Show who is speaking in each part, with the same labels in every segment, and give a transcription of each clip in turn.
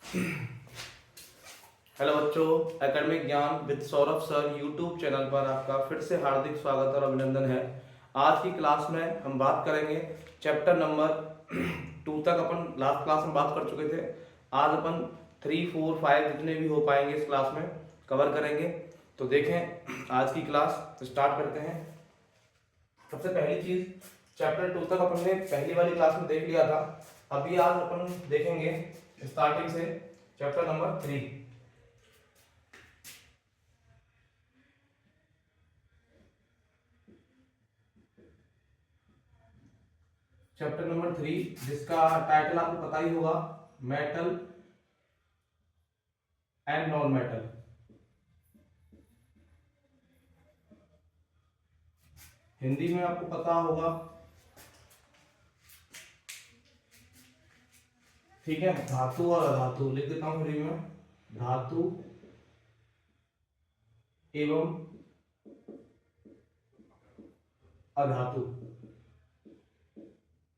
Speaker 1: Hello बच्चों, academic ज्ञान with Saurabh sir YouTube channel पर आपका फिर से हार्दिक स्वागत और अभिनंदन है। आज की क्लास में हम बात करेंगे चैप्टर नंबर 2 तक। अपन लास्ट क्लास में बात कर चुके थे। आज अपन 3, 4, 5 जितने भी हो पाएंगे इस क्लास में कवर करेंगे। तो देखें, आज की क्लास स्टार्ट करते हैं। सबसे पहली चीज, चैप्टर 2 तक अपन ने पहली वाली क्लास में देख लिया था। अभी आज अपन देखेंगे स्टार्टिंग से चैप्टर नंबर 3। चैप्टर नंबर 3 जिसका टाइटल आपको पता ही होगा, metal and non metal. Hindi में आपको पता होगा, ठीक है। धातु और अधातु लिख देता हूं हिंदी में, धातु एवं अधातु,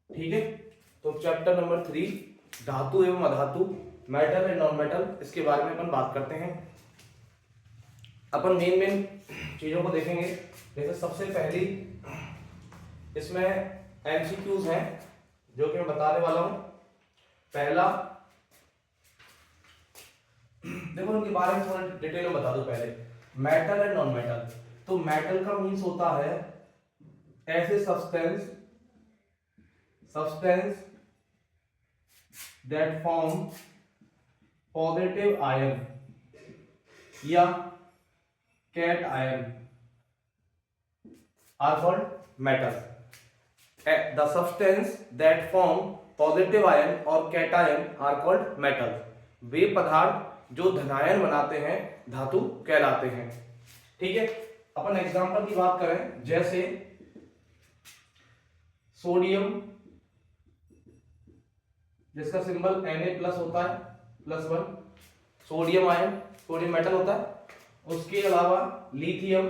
Speaker 1: ठीक है। तो चैप्टर नंबर 3 धातु एवं अधातु, मेटल एंड नॉन मेटल, इसके बारे में अपन बात करते हैं। अपन मेन चीजों को देखेंगे। जैसे सबसे पहली इसमें एमसीक्यूज हैं जो कि मैं बताने वाला हूं। पहला, देखो इनके बारे में थोड़ा डिटेल में बता दो। पहले मेटल एंड नॉन मेटल। तो मेटल का मीन्स होता है ऐसे substance that form positive ion या cation are called metals. The substance that form positive ion और cation are called metals. वे पदार्थ जो धनायन बनाते हैं धातु कहलाते हैं, ठीक है। अपन एग्जांपल की बात करें, जैसे सोडियम जिसका सिंबल Na+ होता है, +1 सोडियम आयन, सोडियम मेटल होता है। उसके अलावा लिथियम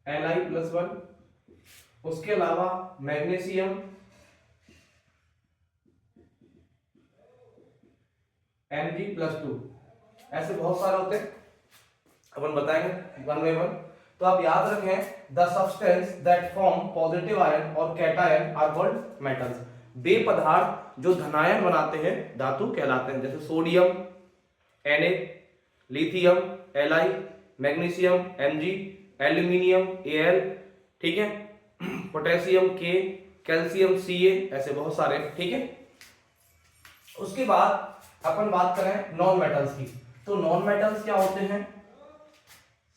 Speaker 1: Li+1, उसके अलावा मैग्नीशियम Mg+2। ऐसे बहुत सारे होते हैं, अपन बताएंगे वन बाय वन। तो आप याद रखें, the substance that form positive ion और कैटायन आर कॉल्ड मेटल्स। वे पदार्थ जो धनायन बनाते हैं धातु कहलाते हैं। जैसे sodium Na, lithium Li, magnesium Mg, aluminium Al, ठीक है, पोटेशियम K, कैल्शियम Ca, ऐसे बहुत सारे, ठीक है। उसके बाद अपन बात करें नॉन मेटल्स की। तो नॉन मेटल्स क्या होते हैं?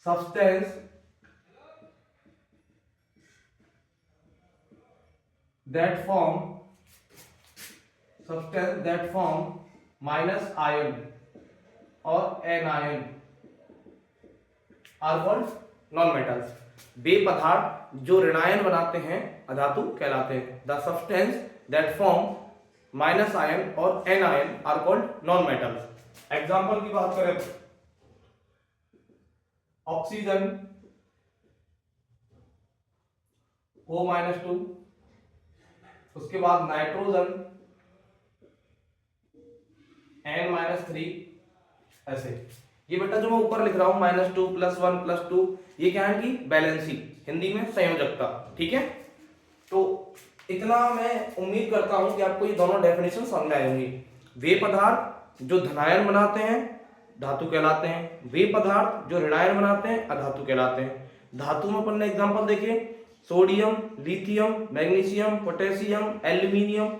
Speaker 1: Substance that form minus ion और anion are called non metals. वे पदार्थ जो ऋणायन बनाते हैं अधातु कहलाते हैं। The substance that form minus ion और anion are called non metals. Example की बात करें, ऑक्सीजन O-2, उसके बाद नाइट्रोजन N-3, ऐसे। ये बेटा जो मैं ऊपर लिख रहा हूं -2 +1 +2, ये क्या है कि बैलेंसिंग, हिंदी में संयोजकता, ठीक है। तो इतना मैं उम्मीद करता हूं कि आपको ये दोनों डेफिनेशन समझ आए होंगे। वे पदार्थ जो धनायन बनाते हैं धातु कहलाते हैं, वे पदार्थ जो ऋणायन बनाते हैं अधातु कहलाते हैं। धातु में अपन ने एग्जांपल देखे, sodium, lithium, magnesium, potassium, aluminium.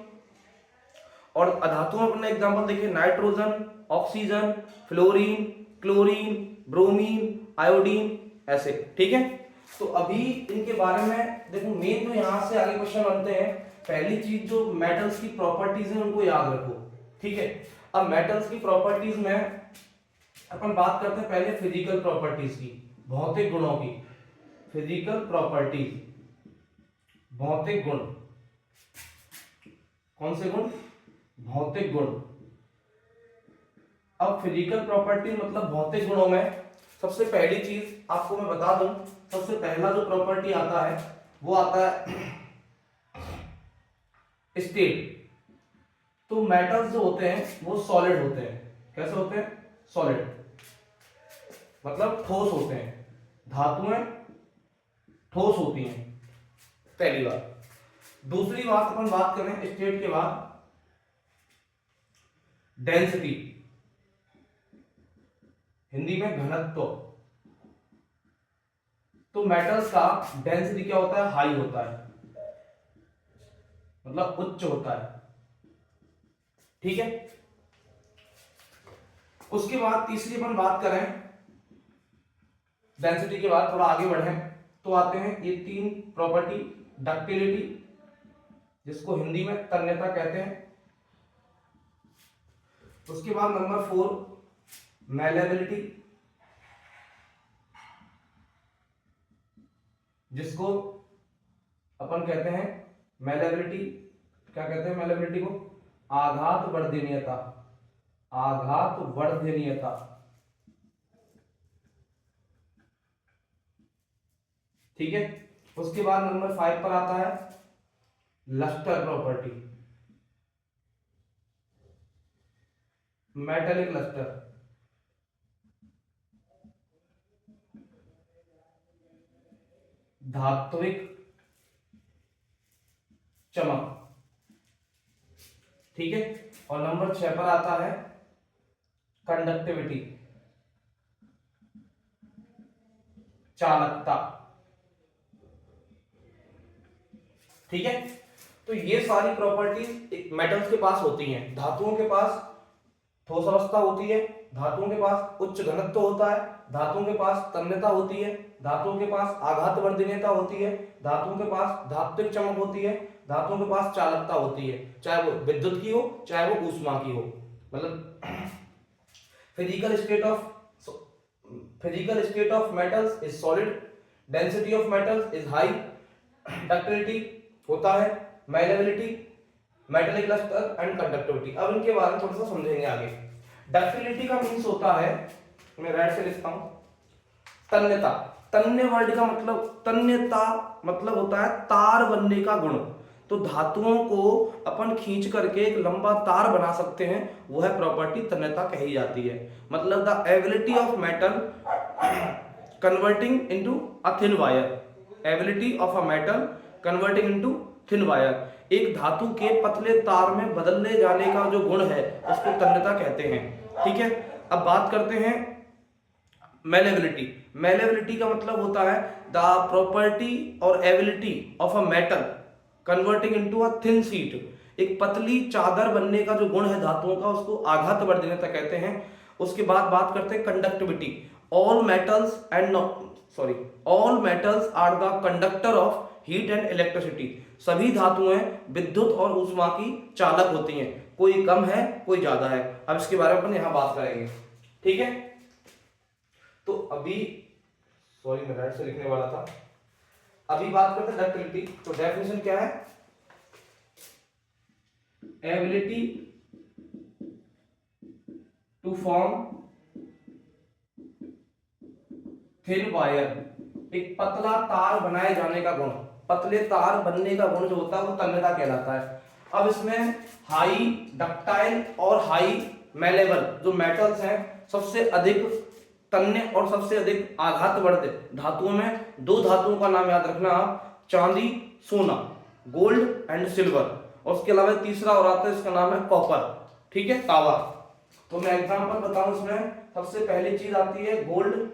Speaker 1: और अधातु में अपन ने एग्जांपल देखे, nitrogen, oxygen, fluorine, chlorine, bromine, iodine, ऐसे, ठीक है। तो अभी इनके बारे में देखो, मेन जो यहां से आगे क्वेश्चन बनते हैं। पहली चीज जो मेटल्स की प्रॉपर्टीज हैं उनको याद रखो, ठीक है। अब मेटल्स की प्रॉपर्टीज में अपन बात करते हैं पहले फिजिकल प्रॉपर्टीज की, भौतिक गुणों की। फिजिकल प्रॉपर्टीज, भौतिक गुण। कौन से गुण? भौतिक गुण। अब फिजिकल प्रॉपर्टी मतलब भौतिक गुणों में सबसे पहली चीज आपको मैं बता दूं, सबसे पहला जो प्रॉपर्टी आता है वो आता है स्टेट। तो मेटल्स जो होते हैं वो सॉलिड होते हैं। कैसे होते हैं? सॉलिड, मतलब ठोस होते हैं। धातुएं ठोस होती हैं, पहली बात। दूसरी बात अपन बात करें स्टेट के बाद, डेंसिटी, हिंदी में घनत्व। तो मेटल्स का डेंसिटी क्या होता है? हाई होता है, मतलब उच्च होता है। ठीक है। उसके बाद तीसरी अपन बात करें डेंसिटी के बाद, थोड़ा आगे बढ़े तो आते हैं ये तीन प्रॉपर्टी, डक्टिलिटी जिसको हिंदी में तन्यता कहते हैं। उसके बाद नंबर 4 मैलेबिलिटी, जिसको अपन कहते हैं मैलेबिलिटी, क्या कहते हैं मैलेबिलिटी को? आघात वर्धनीयता, आघात वर्धनीयता। ठीक है। उसके बाद नंबर 5 पर आता है लस्टर प्रॉपर्टी, मेटेलिक लस्टर, धात्विक चमक। ठीक है। और नंबर 6 पर आता है कंडक्टिविटी, चालकता। ठीक है। तो ये सारी प्रॉपर्टीज मेटल्स के पास होती हैं। धातुओं के पास ठोस अवस्था होती है, धातुओं के पास उच्च घनत्व होता है, धातुओं के पास तन्यता होती है, धातुओं के पास आघात वर्धनीयता होती है, धातुओं के पास धात्विक चमक होती है, धातुओं के पास चालकता होती है, चाहे वो विद्युत की हो चाहे वो ऊष्मा की हो। मतलब physical state of metals is solid, density of metals is high, ductility होता है, malleability, metallic lustre and conductivity. अब इनके बारे में थोड़ा सा समझेंगे आगे। डक्टिलिटी का मीन्स होता है, मैं राइट से लिखता हूं, तन्यता। तन्य वर्ड का मतलब, तन्यता मतलब होता है तार बनने का गुण। तो धातुओं को अपन खींच करके एक लंबा तार बना सकते हैं, वह प्रॉपर्टी तन्यता कही जाती है। मतलब the ability of metal converting into a thin wire, ability of a metal converting into thin wire, एक धातु के पतले तार में बदलने जाने का जो गुण है उसको तन्यता कहते हैं। ठीक है। अब बात करते हैं मैलेबिलिटी। मैलेबिलिटी का मतलब होता है द प्रॉपर्टी और ability of a metal converting into a thin sheet, एक पतली चादर बनने का जो गुण है धातुओं का उसको आघात वर्धनीयता कहते हैं। उसके बाद बात करते हैं conductivity. All metals and sorry all metals are the conductor of heat and electricity, सभी धातुएं विद्युत और ऊष्मा की चालक होती हैं, कोई कम है कोई ज्यादा है। अब इसके बारे में अपन यहां बात करेंगे। ठीक है। तो अभी सॉरी मैं राइट से लिखने वाला था। अभी बात करते हैं डक्टिलिटी। तो डेफिनेशन क्या है? Ability to form thin wire, एक पतला तार बनाए जाने का गुण, पतले तार बनने का गुण जो होता है वो तन्यता कहलाता है। अब इसमें हाई डक्टाइल और हाई मैलेबल जो मेटल्स हैं, सबसे अधिक तन्य और सबसे अधिक आघातवर्ध धातुओं में दो धातुओं का नाम याद रखना आप, चांदी सोना, गोल्ड एंड सिल्वर। और उसके अलावा तीसरा और आता है, इसका नाम है कॉपर। ठीक है, तांबा। तो मैं एग्जांपल बताऊं, इसमें सबसे पहली चीज आती है gold,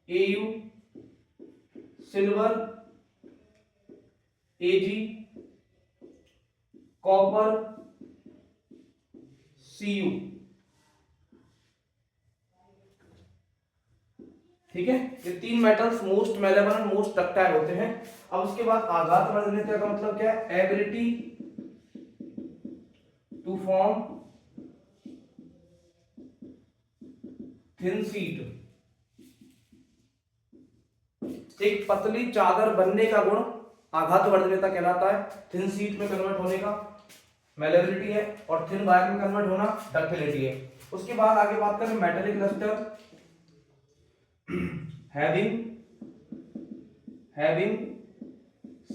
Speaker 1: Au, silver Ag, copper Cu। ठीक है, ये तीन metals most malleable and most ductile होते हैं। अब उसके बाद आघात वर्धनीयता का मतलब क्या है? Ability to form thin sheet, एक पतली चादर बनने का गुण आघात वर्धनीयता कहलाता है। थिन शीट में कन्वर्ट होने का मैलेबिलिटी है और थिन वायर में कन्वर्ट होना डक्टिलिटी है। उसके बाद आगे बात करें metallic lustre, having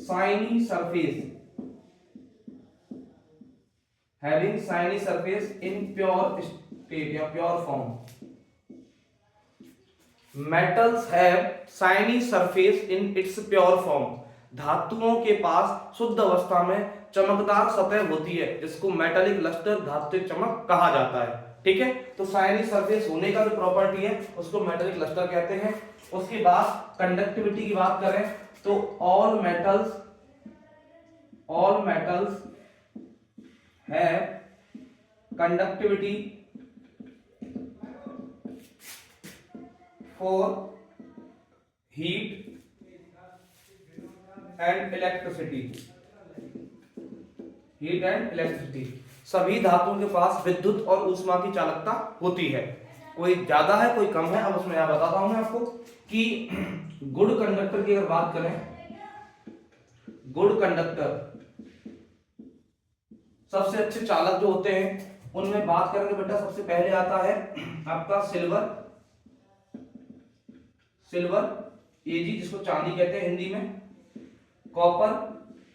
Speaker 1: shiny surface, having shiny surface in pure state या pure form. Metals have shiny surface in its pure form. धातुओं के पास शुद्ध अवस्था में चमकदार सतह होती है, जिसको मेटालिक लस्टर, धात्विक चमक कहा जाता है। ठीक है, तो शाइनी सरफेस होने का जो प्रॉपर्टी है उसको मेटालिक लस्टर कहते हैं। उसके बाद कंडक्टिविटी की बात करें तो all metals have conductivity for heat and electricity. सभी धातुओं के पास विद्युत और ऊष्मा की चालकता होती है, कोई ज्यादा है कोई कम है। अब उसमें यहां बताता हूं मैं आपको कि गुड कंडक्टर की अगर बात करें, गुड कंडक्टर सबसे अच्छे चालक जो होते हैं उनमें बात करेंगे बेटा, सबसे पहले आता है आपका सिल्वर एजी जिसको चांदी कहते हैं हिंदी में, कॉपर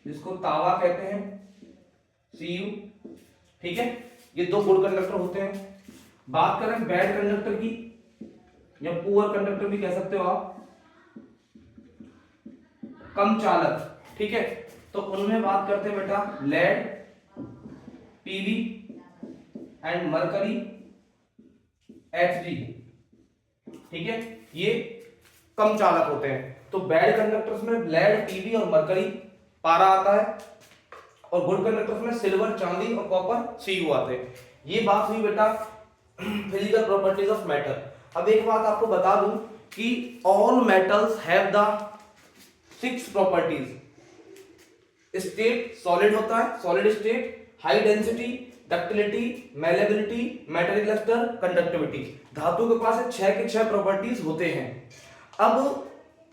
Speaker 1: जिसको तावा कहते हैं Cu। ठीक है, ये दो गुड कंडक्टर होते हैं। बात करें बैड कंडक्टर की या पुअर कंडक्टर भी कह सकते हो आप, कम चालक। ठीक है, तो उनमें बात करते हैं बेटा lead, PV and mercury, Hg। ठीक है, ये कम चालक होते हैं। तो बैड कंडक्टर्स में लेड, पीवी और मरकरी पारा आता है, और गुड कंडक्टर्स में सिल्वर, चांदी और कॉपर Cu आते हैं। ये बात हुई बेटा फिजिकल प्रॉपर्टीज ऑफ मैटर। अब एक बात आपको बता दूं कि all metals have the 6 properties. State solid होता है, solid state, high density, ductility, malleability, metallic lustre, conductivity. धातु के पास 6 के 6 प्रॉपर्टीज होते हैं। अब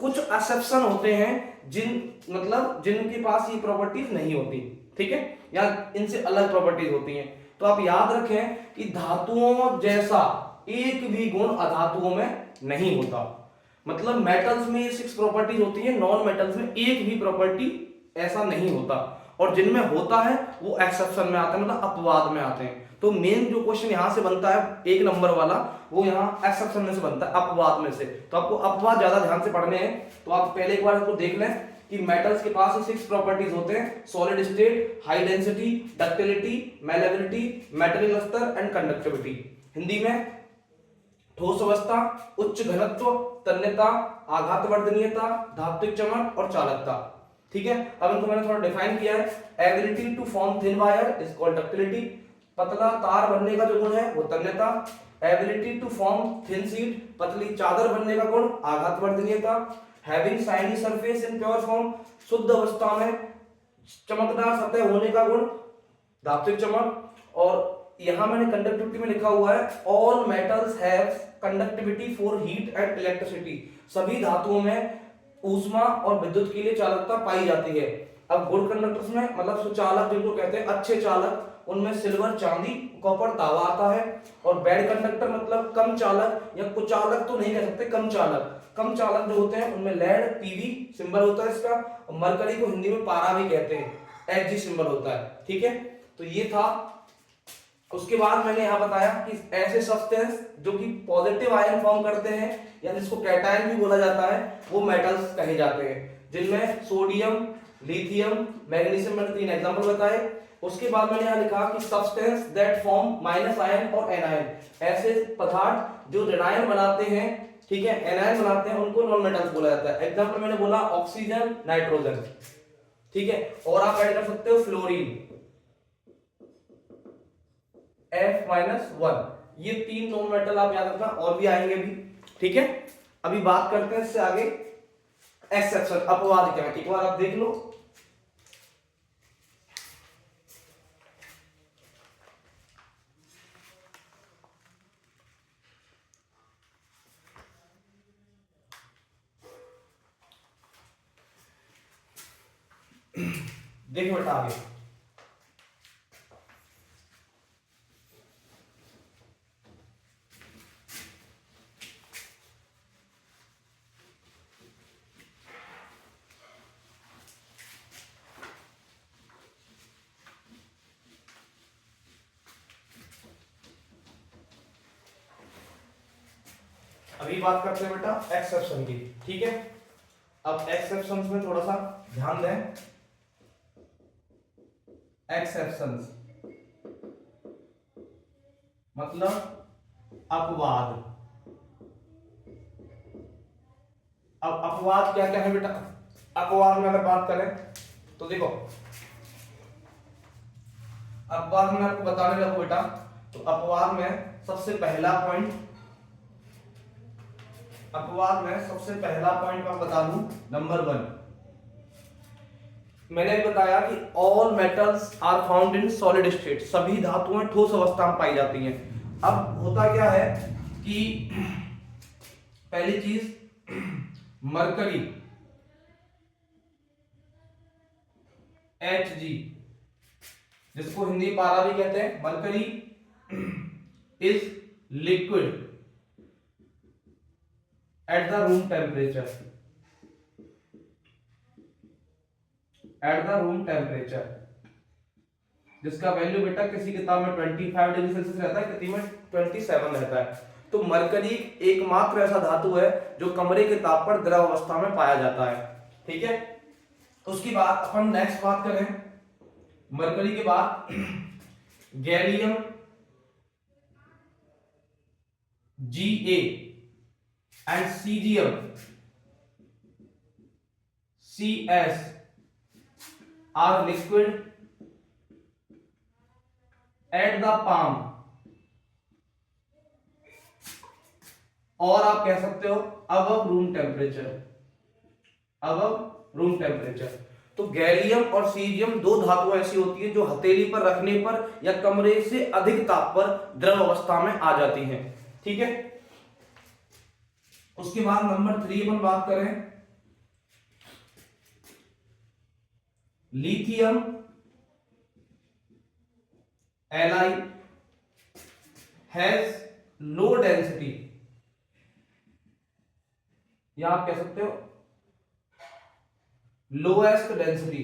Speaker 1: कुछ एक्सेप्शन होते हैं जिनके पास ये प्रॉपर्टीज नहीं होती। ठीक है, या इनसे अलग प्रॉपर्टीज होती हैं। तो आप याद रखें कि धातुओं जैसा एक भी गुण अधातुओं में नहीं होता। मतलब मेटल्स में ये 6 प्रॉपर्टीज होती है, नॉन मेटल्स में एक भी प्रॉपर्टी ऐसा नहीं होता, और जिनमें होता है वो एक्सेप्शन में आते हैं, मतलब अपवाद में आते हैं। तो मेन जो क्वेश्चन यहां से बनता है 1 नंबर वाला, वो यहाँ एक्सेप्शन में से बनता है, अपवाद में से। तो आपको अपवाद ज्यादा ध्यान से पढ़ने हैं, तो आप पहले एक बार इसको देख लें कि मेटल्स के पास 6 प्रॉपर्टीज होते हैं, solid state, high density, ductility, malleability, metallic lustre and conductivity. Hindi में ठोस अवस्था, उच्च घनत्व, तन्यता, आघातवर्धनीयता, धात्विक चमक और चालकता। ठीक है, अब इनको मैंने थोड़ा डिफाइन किया है। Ability to form thin wire is called ductility. पतला तार बनने का जो गुण है वो तन्यता। Ability to form thin sheet, पतली चादर बनने का गुण आघातवर्धनीयता। Having shiny surface in pure form, शुद्ध अवस्था में चमकदार सतह होने का गुण धात्विक चमक। और यहां मैंने कंडक्टिविटी में लिखा हुआ है all metals have conductivity for heat and electricity. सभी धातुओं में ऊष्मा और विद्युत के लिए चालकता पाई जाती है। अब गुड कंडक्टर्स में मतलब सुचालक जिनको कहते हैं अच्छे चालक, उनमें सिल्वर, चांदी, कॉपर, तांबा आता है। और बैड कंडक्टर मतलब कम चालक या कुचालक तो नहीं कह सकते, कम चालक। कम चालक जो होते हैं उनमें लेड, पीवी सिंबल होता है इसका, और मरकरी को हिंदी में पारा भी कहते हैं, Hg सिंबल होता है। ठीक है, तो ये था। उसके बाद मैंने यहां बताया कि ऐसे सब्सटेंस जो कि पॉजिटिव आयन फॉर्म करते हैं या जिसको कैटायन भी बोला जाता है, वो मेटल्स कहे जाते हैं, जिनमें सोडियम, लिथियम, मैग्नीशियम, मैंने 3 एग्जांपल बताए। उसके बाद मैंने यहां लिखा कि substance that form minus ion और एनायन, ऐसे पदार्थ जो ऋणायन बनाते हैं, ठीक है, एनायन बनाते हैं, उनको नॉन मेटल्स बोला जाता है। एग्जांपल मैंने बोला ऑक्सीजन, नाइट्रोजन। ठीक है, और आप ऐड कर सकते हो फ्लोरीन, F-1। ये 3 नॉन मेटल आप याद रखना, और भी आएंगे भी। ठीक है, अभी बात करते हैं इससे आगे एक्सेप्शन, अपवाद क्या है, एक बार आप देख लो। देखो बेटा आगे, अभी बात करते हैं बेटा एक्सेप्शन की, ठीक है। अब एक्सेप्शंस में थोड़ा सा ध्यान दें। एक्सेप्शंस मतलब अपवाद। अब अपवाद क्या क्या है बेटा? अपवाद में अगर बात करें तो देखो, अपवाद में आपको बताने लगो बेटा, तो अपवाद में सबसे पहला पॉइंट, अपवाद में सबसे पहला पॉइंट मैं बता दूं, नंबर 1 मैंने बताया कि all metals are found in solid state, सभी धातुएं ठोस अवस्था में पाई जाती हैं। अब होता क्या है कि पहली चीज मरकरी Hg, जिसको हिंदी पारा भी कहते हैं, mercury is liquid at the room temperature, at the room temperature, जिसका वैल्यू बेटा किसी किताब में 25 डिग्री सेल्सियस रहता है, किसी में 27 रहता है। तो मरकरी एकमात्र ऐसा धातु है जो कमरे के ताप पर द्रव अवस्था में पाया जाता है, ठीक है। उसके बाद अपन नेक्स्ट बात करें, मरकरी के बाद gallium Ga and caesium Cs are liquid at the palm, और आप कह सकते हो above room temperature, above room temperature. तो गैलियम और सीजियम दो धातुएं ऐसी होती हैं जो हथेली पर रखने पर या कमरे से अधिक ताप पर द्रव अवस्था में आ जाती हैं, ठीक है। उसके बाद नंबर 3 अपन बात करें, lithium Li has low density, या आप कह सकते हो लोएस्ट डेंसिटी,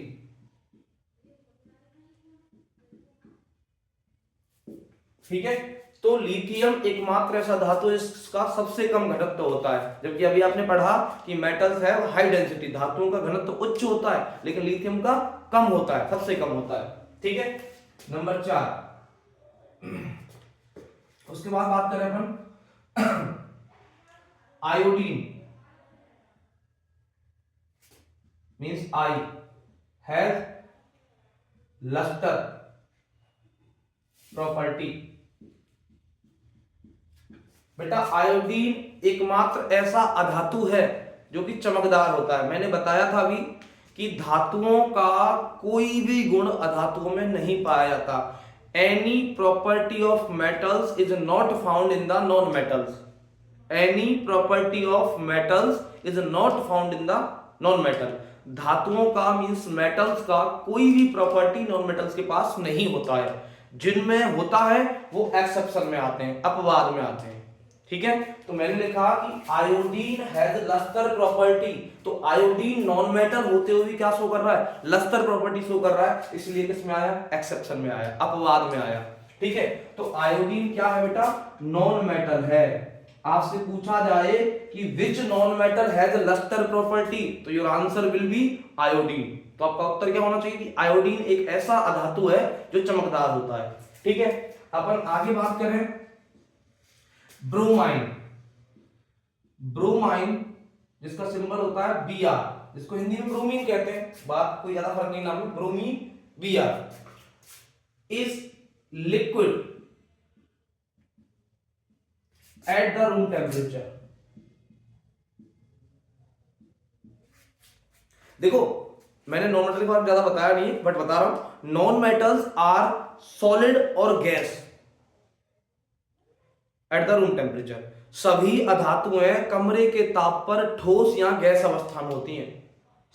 Speaker 1: ठीक है। तो लिथियम एकमात्र ऐसा धातु है जिसका सबसे कम घनत्व होता है, जबकि अभी आपने पढ़ा कि मेटल्स है हाई डेंसिटी, धातुओं का घनत्व उच्च होता है, लेकिन लिथियम का कम होता है, सबसे कम होता है, ठीक है। नंबर 4, उसके बाद बात करें अपन iodine, means I has lustre property. बेटा आयोडीन एकमात्र ऐसा अधातु है जो कि चमकदार होता है। मैंने बताया था अभी कि धातुओं का कोई भी गुण अधातुओं में नहीं पाया जाता। Any property of metals is not found in the non metals, any property of metals is not found in the non metal. धातुओं का मींस मेटल्स का कोई भी प्रॉपर्टी नॉन मेटल्स के पास नहीं होता है, जिनमें होता है वो एक्सेप्शन में आते हैं, अपवाद में आते हैं, ठीक है। तो मैंने लिखा कि आयोडीन हैज लस्टर प्रॉपर्टी, तो आयोडीन नॉन मेटल होते हुए क्या शो कर रहा है, लस्टर प्रॉपर्टी शो कर रहा है, इसलिए किस में आया, एक्सेप्शन में आया, अपवाद में आया, ठीक है। तो आयोडीन क्या है बेटा, नॉन मेटल है। आपसे पूछा जाए कि which non metal has lustre property, तो your answer will be iodine. तो आपका उत्तर क्या होना चाहिए कि आयोडीन एक ऐसा अधातु है जो चमकदार होता है, ठीक है। अपन आगे बात करें ब्रोमाइन, ब्रोमाइन जिसका सिंबल होता है Br, जिसको हिंदी में ब्रोमीन कहते हैं, बात कोई ज्यादा फर्क नहीं नाम में, bromine Br is liquid at the room temperature. देखो मैंने नॉन मेटल के बारे में ज्यादा बताया नहीं बट बता रहा हूं, नॉन मेटल्स आर सॉलिड और gas at the room temperature. सभी अधातुएं कमरे के ताप पर ठोस या गैस अवस्था में होती हैं,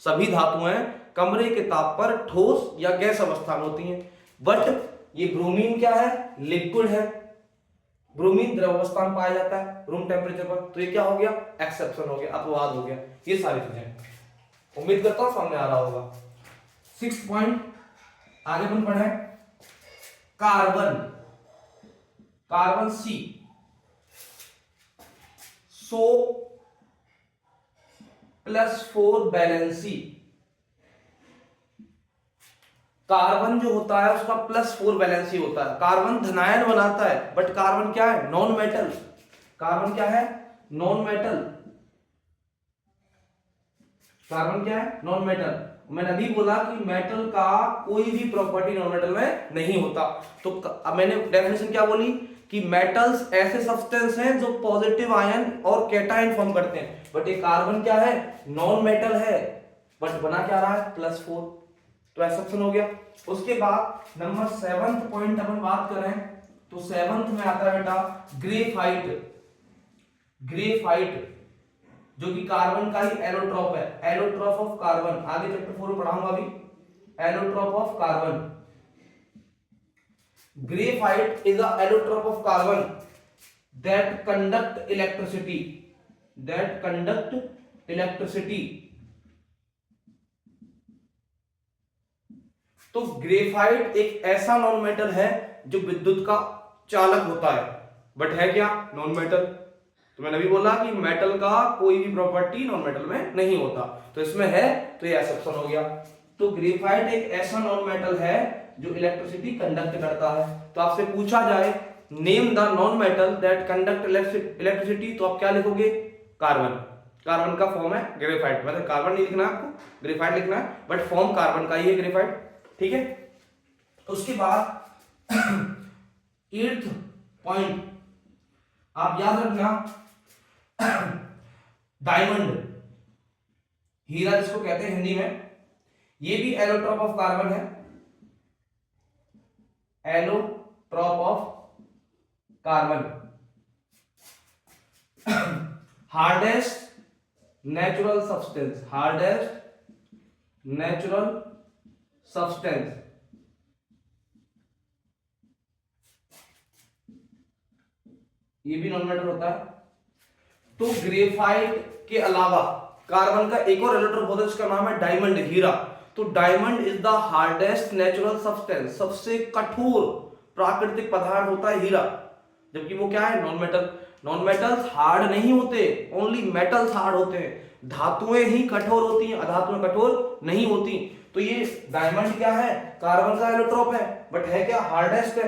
Speaker 1: सभी धातुएं कमरे के ताप पर ठोस या गैस अवस्था में होती हैं। बट ये ब्रोमीन क्या है, लिक्विड है, ब्रोमीन द्रव अवस्था में पाया जाता है रूम टेम्परेचर पर, तो ये क्या हो गया, एक्सेप्शन हो गया, अपवाद हो गया। ये सारी चीजें उम्मीद करता हूं सामने आ रहा होगा। 6 पॉइंट आगे अपन पढ़े, कार्बन, कार्बन सी सो +4 वैलेंसी। कार्बन जो होता है उसका +4 वैलेंसी होता है। कार्बन धनायन बनाता है, बट कार्बन क्या है? Non metal. कार्बन क्या है? Non metal. कार्बन क्या है? Non metal. मैंने अभी बोला कि मेटल का कोई भी प्रॉपर्टी नॉन मेटल में नहीं होता। तो अब मैंने डेफिनेशन क्या बोली कि मेटल्स ऐसे सब्सटेंस हैं जो पॉजिटिव आयन और कैटायन फॉर्म करते हैं, बट ये कार्बन क्या है? नॉन मेटल है, बट बना क्या रहा है? +4। तो एक्सेप्शन हो गया। उसके बाद नंबर 7th पॉइंट अपन बात करें तो 7th में आता है बेटा ग्रेफाइट। ग्रेफाइट जो कि कार्बन का ही एलोट्रॉप है, एलोट्रॉप ऑफ कार्बन। आगे चैप्टर 4 में पढ़ाऊंगा अभी, allotrope of carbon. Graphite is a allotrope of carbon that conduct electricity, that conduct electricity. तो ग्रेफाइट एक ऐसा नॉन मेटल है जो विद्युत का चालक होता है, बट है क्या? Non metal. तो मैंने अभी बोला कि मेटल का कोई भी प्रॉपर्टी नॉन मेटल में नहीं होता, तो इसमें है, तो ये एक्सेप्शन हो गया। तो ग्रेफाइट एक ऐसा नॉन मेटल है जो इलेक्ट्रिसिटी कंडक्ट करता है। तो आपसे पूछा जाए name the non metal that conduct electricity, तो आप क्या लिखोगे? कार्बन। कार्बन का फॉर्म है ग्रेफाइट, मतलब कार्बन नहीं लिखना आपको, ग्रेफाइट लिखना है, बट फॉर्म कार्बन का ही है ग्रेफाइट। ठीक है। उसके बाद 8th पॉइंट आप याद रखना, डायमंड, हीरा जिसको कहते हैं हिंदी में, ये भी एलोट्रॉप ऑफ कार्बन है, allotrope of carbon. Hardest natural substance, hardest natural substance. ये भी नॉन मेटल होता है। तो ग्रेफाइट के अलावा कार्बन का एक और एलोट्रॉप होता है जिसका नाम है डायमंड, हीरा। तो diamond is the hardest natural substance, सबसे कठोर प्राकृतिक पदार्थ होता है हीरा, जबकि वो क्या है? Non metal. Non metals hard नहीं होते, ओनली मेटल्स हार्ड होते हैं। धातुएं ही कठोर होती हैं, अधातुएं कठोर नहीं होती। तो ये डायमंड क्या है? कार्बन का एलोट्रॉप है, बट है क्या? हार्डेस्ट है।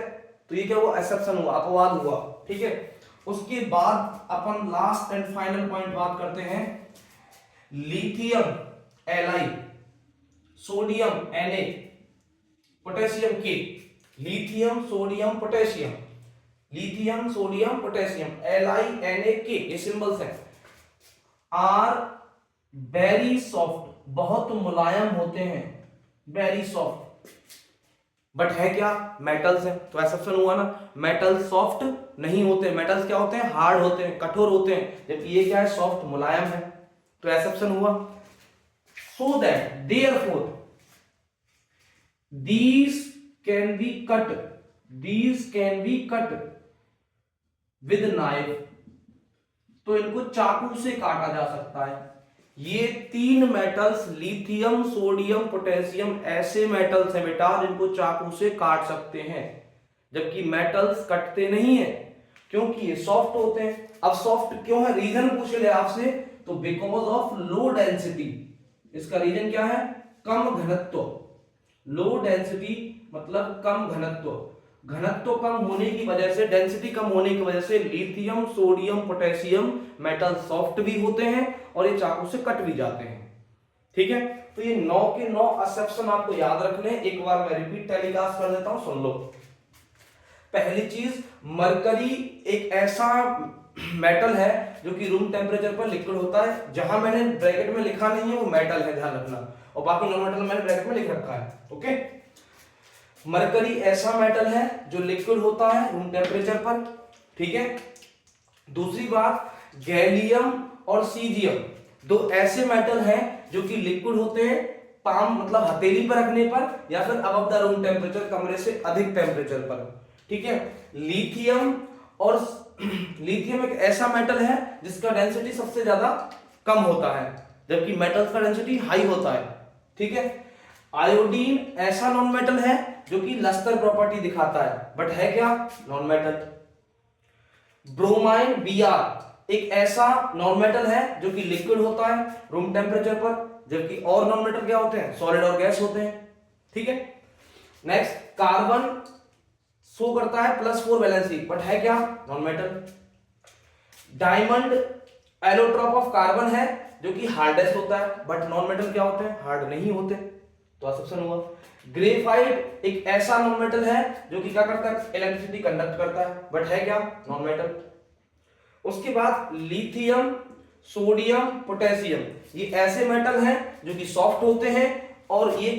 Speaker 1: तो ये क्या हुआ? एक्सेप्शन हुआ, अपवाद हुआ। ठीक है। उसके बाद अपन लास्ट एंड फाइनल पॉइंट बात करते हैं, lithium Li, sodium Na, potassium K। Lithium, sodium, potassium, lithium, sodium, potassium, LiNaK, ये सिंबल्स हैं। आर वेरी सॉफ्ट, बहुत मुलायम होते हैं, वेरी सॉफ्ट, बट है क्या? मेटल्स है। तो एक्सेप्शन हुआ ना, मेटल्स सॉफ्ट नहीं होते, मेटल्स क्या होते हैं? हार्ड होते हैं, कठोर होते हैं, जबकि ये क्या है? सॉफ्ट, मुलायम है। तो एक्सेप्शन हुआ। So that therefore these can be cut, these can be cut with knife, तो इनको चाकू से काटा जा सकता है। ये 3 मेटल्स, लिथियम, सोडियम, पोटेशियम, ऐसे मेटल्स हैं बेटा जिनको चाकू से काट सकते हैं, जबकि मेटल्स कटते नहीं है, क्योंकि ये सॉफ्ट होते हैं। अब सॉफ्ट क्यों है? रीजन पूछ ले आपसे, तो बिकॉज ऑफ लो डेंसिटी। इसका रीजन क्या है? कम घनत्व। लो डेंसिटी मतलब कम घनत्व। घनत्व कम होने की वजह से, डेंसिटी कम होने की वजह से lithium, sodium, potassium metal soft भी होते हैं और ये चाकू से कट भी जाते हैं। ठीक है। तो ये 9 के 9 एक्सेप्शन आपको याद रखने। एक बार मैं रिपीट टेलीकास्ट कर देता हूं, सुन लो। पहली चीज, मरकरी एक ऐसा मेटल है जो कि रूम टेम्परेचर पर लिक्विड होता है। जहां मैंने ब्रैकेट में लिखा नहीं है वो मेटल है, ध्यान रखना, और बाकी नॉन मेटल मैंने ब्रैकेट में लिख रखा है। ओके। मरकरी ऐसा मेटल है जो लिक्विड होता है रूम टेम्परेचर पर। ठीक है। दूसरी बात, गैलियम और सीजियम दो ऐसे मेटल हैं जो कि लिक्विड होते हैं, पाम मतलब हथेली पर रखने पर या फिर अबव द रूम टेम्परेचर, कमरे से अधिक टेम्परेचर पर। ठीक है। लिथियम और लिथियम एक ऐसा मेटल है जिसका डेंसिटी सबसे ज्यादा कम होता है, जबकि मेटल्स का डेंसिटी हाई होता है। ठीक है। आयोडीन ऐसा नॉन मेटल है जो कि लस्टर प्रॉपर्टी दिखाता है, बट है क्या? Non metal. ब्रोमाइन Br एक ऐसा नॉन मेटल है जो कि लिक्विड होता है रूम टेम्परेचर पर, जबकि और नॉन मेटल क्या होते हैं, सॉलिड और गैस होते हैं। ठीक है। नेक्स्ट, कार्बन शो करता है +4 वैलेंसी, बट है क्या, non metal. Diamond allotrope of carbon है जो कि हार्डेस्ट होता है, बट नॉन मेटल क्या होते हैं, हार्ड नहीं होते, तो असप्शन हुआ। ग्रेफाइट एक ऐसा नॉन मेटल है जो कि क्या करता है, इलेक्ट्रिसिटी कंडक्ट करता है, बट है क्या, नॉन मेटल। उसके बाद लिथियम, सोडियम, पोटेशियम, ये ऐसे मेटल हैं जो कि सॉफ्ट होते हैं और ये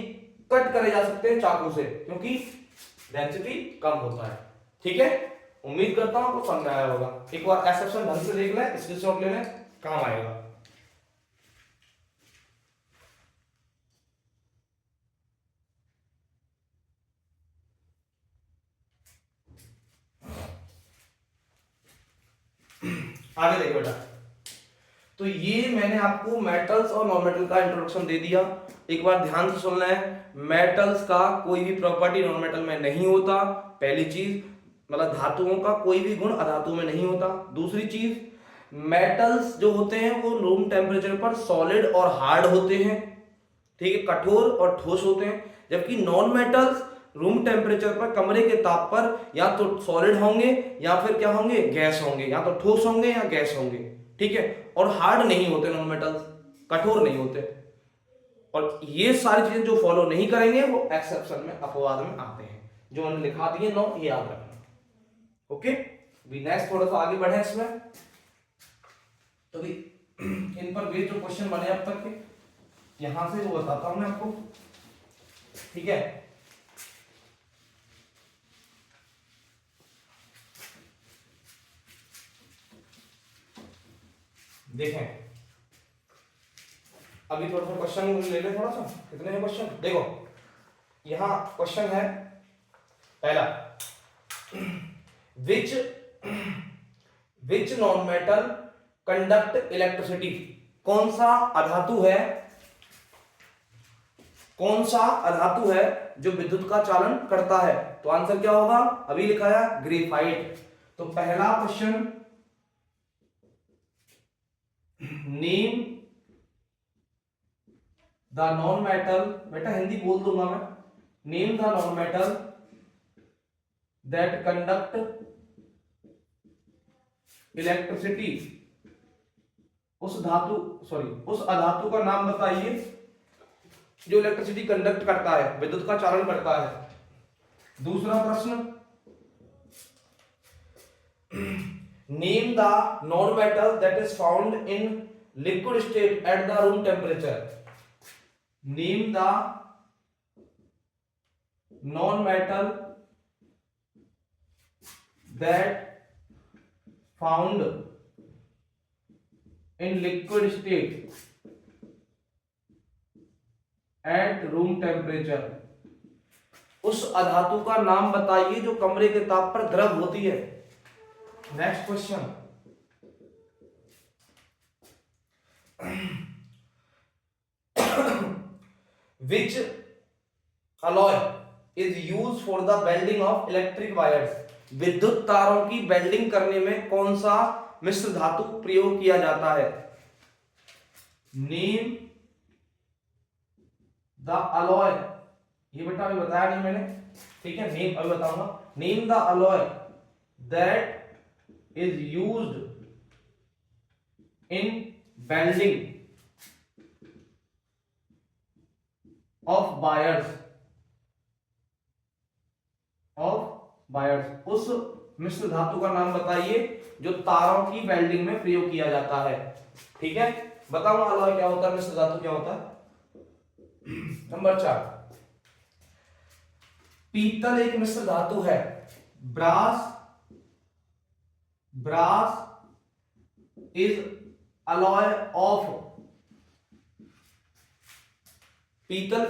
Speaker 1: कट करे जा सकते हैं चाकू से, क्योंकि डेंसिटी कम होता है। ठीक है, उम्मीद करता हूं आपको समझ में आया होगा। एक बार एक्सेप्शन ढंग से देख लें, स्क्रीनशॉट ले लें, काम आएगा। आगे देखो बेटा, तो ये मैंने आपको मेटल्स और नॉन मेटल का इंट्रोडक्शन दे दिया। एक बार ध्यान से सुनना है, मेटल्स का कोई भी प्रॉपर्टी नॉन मेटल में नहीं होता, पहली चीज, मतलब धातुओं का कोई भी गुण अधातु में नहीं होता। दूसरी चीज, मेटल्स जो होते हैं वो रूम टेम्परेचर पर सॉलिड और हार्ड होते हैं, ठीक है, कठोर और ठोस होते हैं, जबकि नॉन मेटल्स रूम टेम्परेचर पर कमरे के ताप पर या तो सॉलिड होंगे या फिर क्या होंगे, गैस होंगे, या तो ठोस होंगे या गैस होंगे। ठीक है, और हार्ड नहीं होते नॉन मेटल्स, कठोर नहीं होते। और ये सारी चीजें जो फॉलो नहीं करेंगे वो एक्सेप्शन में, अपवाद में आते हैं, जो मैंने लिखा दिए 9, ये याद रखना। ओके, भी नेक्स्ट थोड़ा सा आगे बढ़े इसमें, तो भी इन पर बेस्ड जो क्वेश्चन बने अब तक के यहां से वो बताता हूं मैं आपको। ठीक है, देखें अभी थोड़ा सा क्वेश्चन ले ले, थोड़ा सा कितने हैं क्वेश्चन देखो। यहां क्वेश्चन है पहला, which which non metal conduct electricity, कौन सा अधातु है, कौन सा अधातु है जो विद्युत का चालन करता है, तो आंसर क्या होगा, अभी लिखा है ग्रेफाइट। तो पहला question, name the non metal, बेटा हिंदी बोल दूंगा मैं, name the non metal that conduct electricity, उस धातु उस अधातु का नाम बताइए जो इलेक्ट्रिसिटी कंडक्ट करता है, विद्युत का चालन करता है। दूसरा प्रश्न, name the non metal that is found in liquid state at the room temperature, name the non metal that found in liquid state at room temperature, उस अधातु का नाम बताइए जो कमरे के ताप पर द्रव होती है। Next question, which alloy is use for the welding of electric wires, विद्युत तारों की वेल्डिंग करने में कौन सा मिश्र धातु प्रयोग किया जाता है। नेम द अलॉय, ये बेटा अभी बताया नहीं मैंने, ठीक है, नेम अभी बताऊंगा। Name the alloy that is used in welding of wires, उस मिश्र धातु का नाम बताइए जो तारों की वेल्डिंग में प्रयोग किया जाता है। ठीक है, बताऊंगा अलॉय क्या होता है, मिश्र धातु क्या होता है। नंबर 4, पीतल एक मिश्र धातु है, ब्रास इज अलॉय ऑफ, पीतल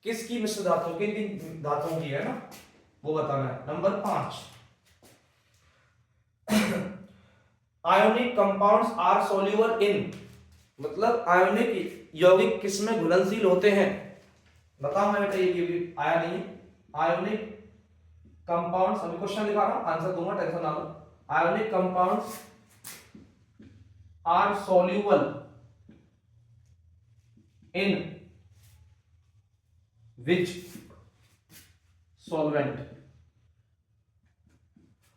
Speaker 1: किसकी मिश्र धातु, किन धातुओं की है ना, वो बताना है। Number 5, ionic compounds are soluble in, मतलब आयोनिक यौगिक किसमें घुलनशील होते हैं, बताओ मैं बेटा, ये भी आया नहीं है। आयोनिक कंपाउंड्स, अभी क्वेश्चन लिखा रहा हूं, आंसर दूंगा, टेंशन ना लो। Ionic compounds are soluble in which solvent,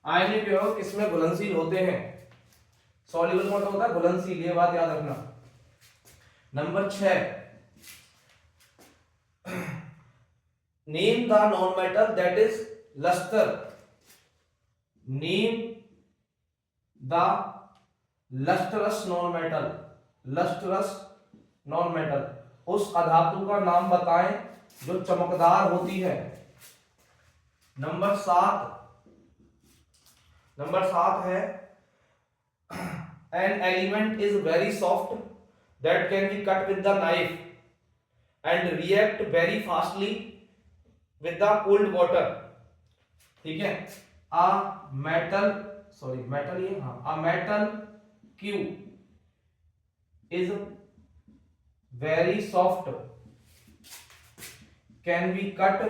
Speaker 1: आयनिक यौगिक किसमें घुलनशील होते हैं। सॉल्यूबल का मतलब होता है घुलनशील, ये बात याद रखना। Number 6, name the non metal that is lustre, name the lustrous non metal, lustrous non metal, उस अधातु का नाम बताएं जो चमकदार होती है। नंबर 7 है an element is very soft that can be cut with the knife and react very fastly with the cold water, ठीक है। a metal cube is very soft can be cut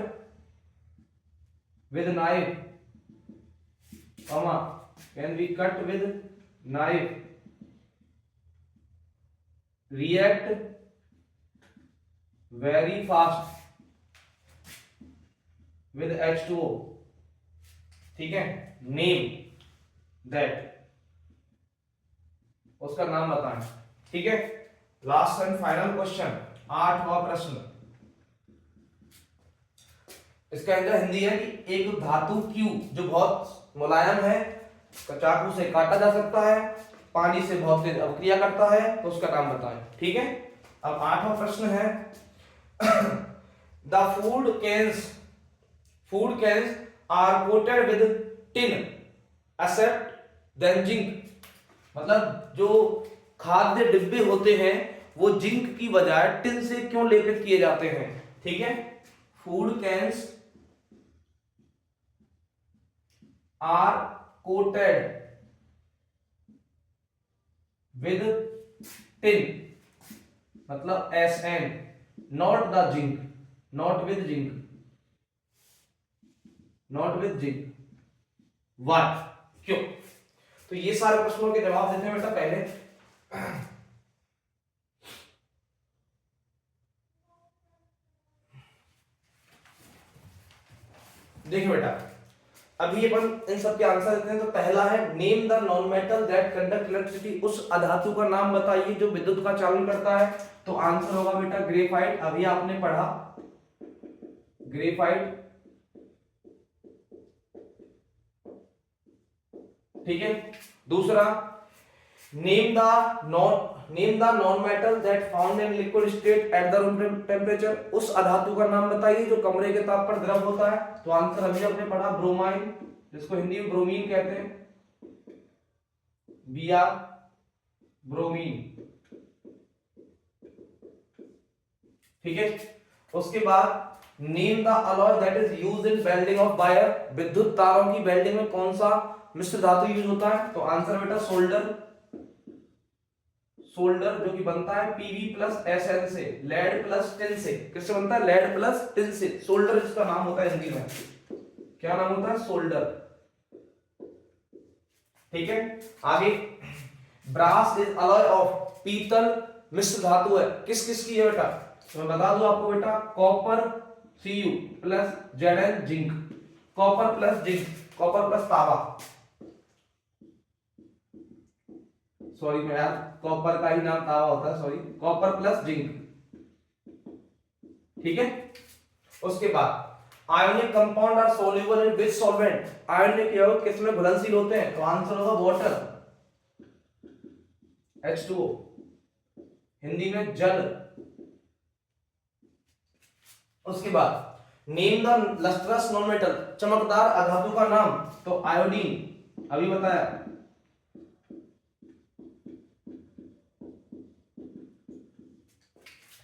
Speaker 1: with knife, can be cut with knife, react very fast with H2O, ठीक है। Name that, उसका नाम बताएं, ठीक है। Last and final question, 8वां प्रश्न। इसका आंसर हिंदी है कि एक धातु क्यू जो बहुत मुलायम है, चाकू से काटा जा सकता है, पानी से बहुत तेज अवक्रिया करता है, तो उसका नाम बताएं, ठीक है। अब 8वां प्रश्न है the food cans are coated with tin except then zinc, मतलब जो खाद्य डिब्बे होते हैं वो जिंक की बजाय टिन से क्यों लेपित किए जाते हैं, ठीक है। Food cans are coated with tin, मतलब SN, not the zinc, not with zinc, not with zinc, what, क्यों। तो ये सारे प्रश्नों के जवाब देते हैं बेटा पहले। देखिए बेटा, अभी अपन इन सब के आंसर देते हैं। तो पहला है name the non metal that conduct electricity, उस अधातु का नाम बताइए जो विद्युत का चालन करता है। तो आंसर होगा बेटा ग्रेफाइट, अभी आपने पढ़ा ग्रेफाइट, ठीक है। दूसरा name the non metal that found in liquid state at the room temperature, उस अधातु का नाम बताइए जो कमरे के ताप पर द्रव होता है। तो आंसर अभी आपने पढ़ा ब्रोमाइन, जिसको हिंदी में ब्रोमीन कहते हैं, Br ब्रोमीन, ठीक है। उसके बाद name the alloy that is used in welding of wire, विद्युत तारों की वेल्डिंग में कौन सा मिश्र धातु यूज होता है। तो आंसर बेटा सोल्डर, जो कि बनता है Pb प्लस Sn से, लेड प्लस टिन से। किससे बनता है? लेड प्लस टिन से। सोल्डर जिसका नाम होता है हिंदी में, क्या नाम होता है? सोल्डर, ठीक है। आगे ब्रास इज अलॉय ऑफ, पीतल मिश्र धातु है, किस किस की है बेटा? तो मैं बता दूं आपको बेटा, copper Cu plus Zn zinc, copper plus zinc, copper plus तांबा, सॉरी मैं यार कॉपर का ही नाम तांबा होता है, सॉरी, कॉपर प्लस जिंक, ठीक है। उसके बाद ionic compound are soluble in which solvent, ionic यौगिक किसमें घुलनशील होते हैं? तो आंसर होगा वाटर, H2O, हिंदी में जल। उसके बाद name the lustrous non metal, चमकदार अधातु का नाम। तो आयोडीन, अभी बताया।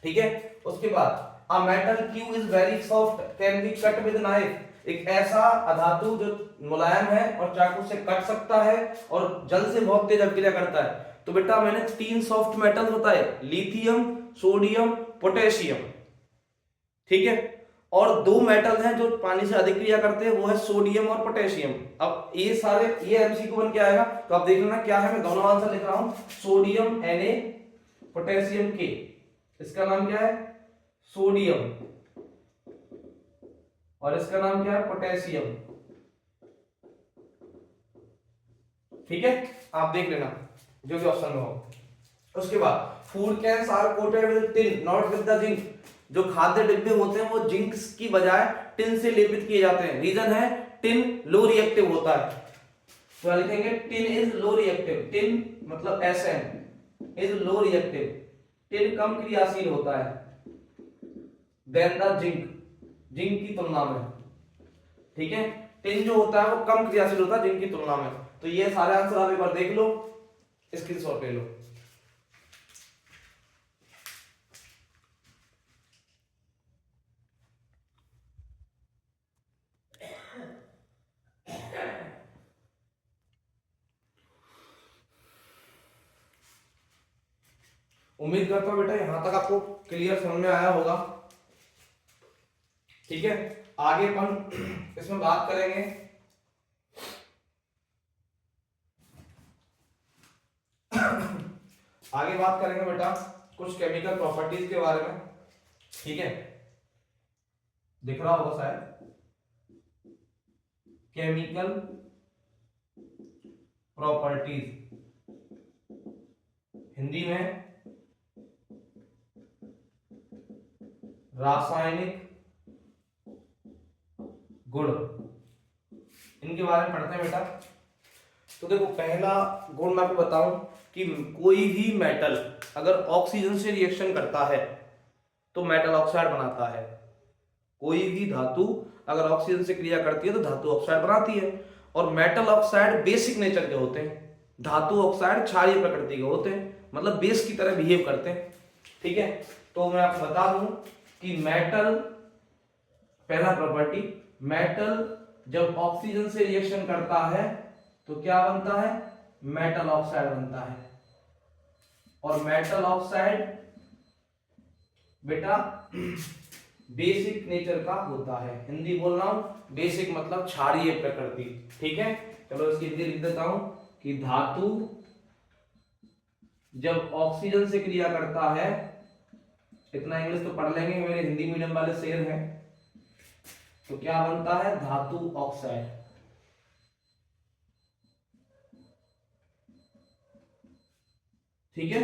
Speaker 1: ठीक है। उसके बाद a metal Q is very soft can be cut with knife, एक ऐसा अधातु जो मुलायम है और चाकू से कट सकता है और जल से बहुत तेज अभिक्रिया करता है। तो बेटा मैंने 3 सॉफ्ट मेटल्स बताए, लिथियम, सोडियम, पोटेशियम, ठीक है। और दो मेटल हैं जो पानी से अधिक क्रिया करते हैं, वो है सोडियम और पोटेशियम। अब ये सारे ये एमसीक्यू बन के आएगा, तो आप देख लेना क्या है, मैं दोनों आंसर लिख रहा हूं, सोडियम Na, पोटेशियम K। इसका नाम क्या है, सोडियम, और इसका नाम क्या है, पोटेशियम। ठीक है, आप देख लेना जो भी ऑप्शन में हो। उसके बाद food cans are coated with tin not with the zinc. जो खाद्य डिब्बे होते हैं वो जिंक की बजाय टिन से लेपित किए जाते हैं। रीजन है टिन लो रिएक्टिव होता है, तो लिखेंगे tin is low reactive. Tin मतलब Sn is low reactive, tin कम क्रियाशील होता है देन द जिंक, जिंक की तुलना में। ठीक है, टिन जो होता है वो कम क्रियाशील होता है जिंक की तुलना में। तो ये सारे आंसर आप एक बार देख लो, स्क्रीनशॉट ले लो। उम्मीद करता हूं बेटा यहां तक आपको क्लियर समझ में आया होगा। ठीक है, आगे अपन इसमें बात करेंगे आगे बात करेंगे बेटा कुछ केमिकल प्रॉपर्टीज के बारे में। ठीक है, दिख रहा होगा शायद, केमिकल प्रॉपर्टीज, हिंदी में रासायनिक गुण, इनके बारे में पढ़ते हैं बेटा। तो देखो पहला गुण मैं आपको बताऊं कि कोई भी मेटल अगर ऑक्सीजन से रिएक्शन करता है तो मेटल ऑक्साइड बनाता है। कोई भी धातु अगर ऑक्सीजन से क्रिया करती है तो धातु ऑक्साइड बनाती है। और मेटल ऑक्साइड बेसिक नेचर के होते हैं, धातु ऑक्साइड क्षारीय प्रकृति के होते हैं, मतलब बेस की तरह बिहेव करते हैं। ठीक है, तो मैं आपको बता दूं कि मेटल, पहला प्रॉपर्टी, मेटल जब ऑक्सीजन से रिएक्शन करता है तो क्या बनता है, मेटल ऑक्साइड बनता है। और मेटल ऑक्साइड बेटा बेसिक नेचर का होता है। हिंदी बोल रहा हूं, बेसिक मतलब क्षारीय प्रकृति। ठीक है, चलो इसकी हिंदी लिख देता हूं कि धातु जब ऑक्सीजन से क्रिया करता है, इतना इंग्लिश तो पढ़ लेंगे, मेरे हिंदी मीडियम वाले शेर हैं, तो क्या बनता है, धातु ऑक्साइड। ठीक है,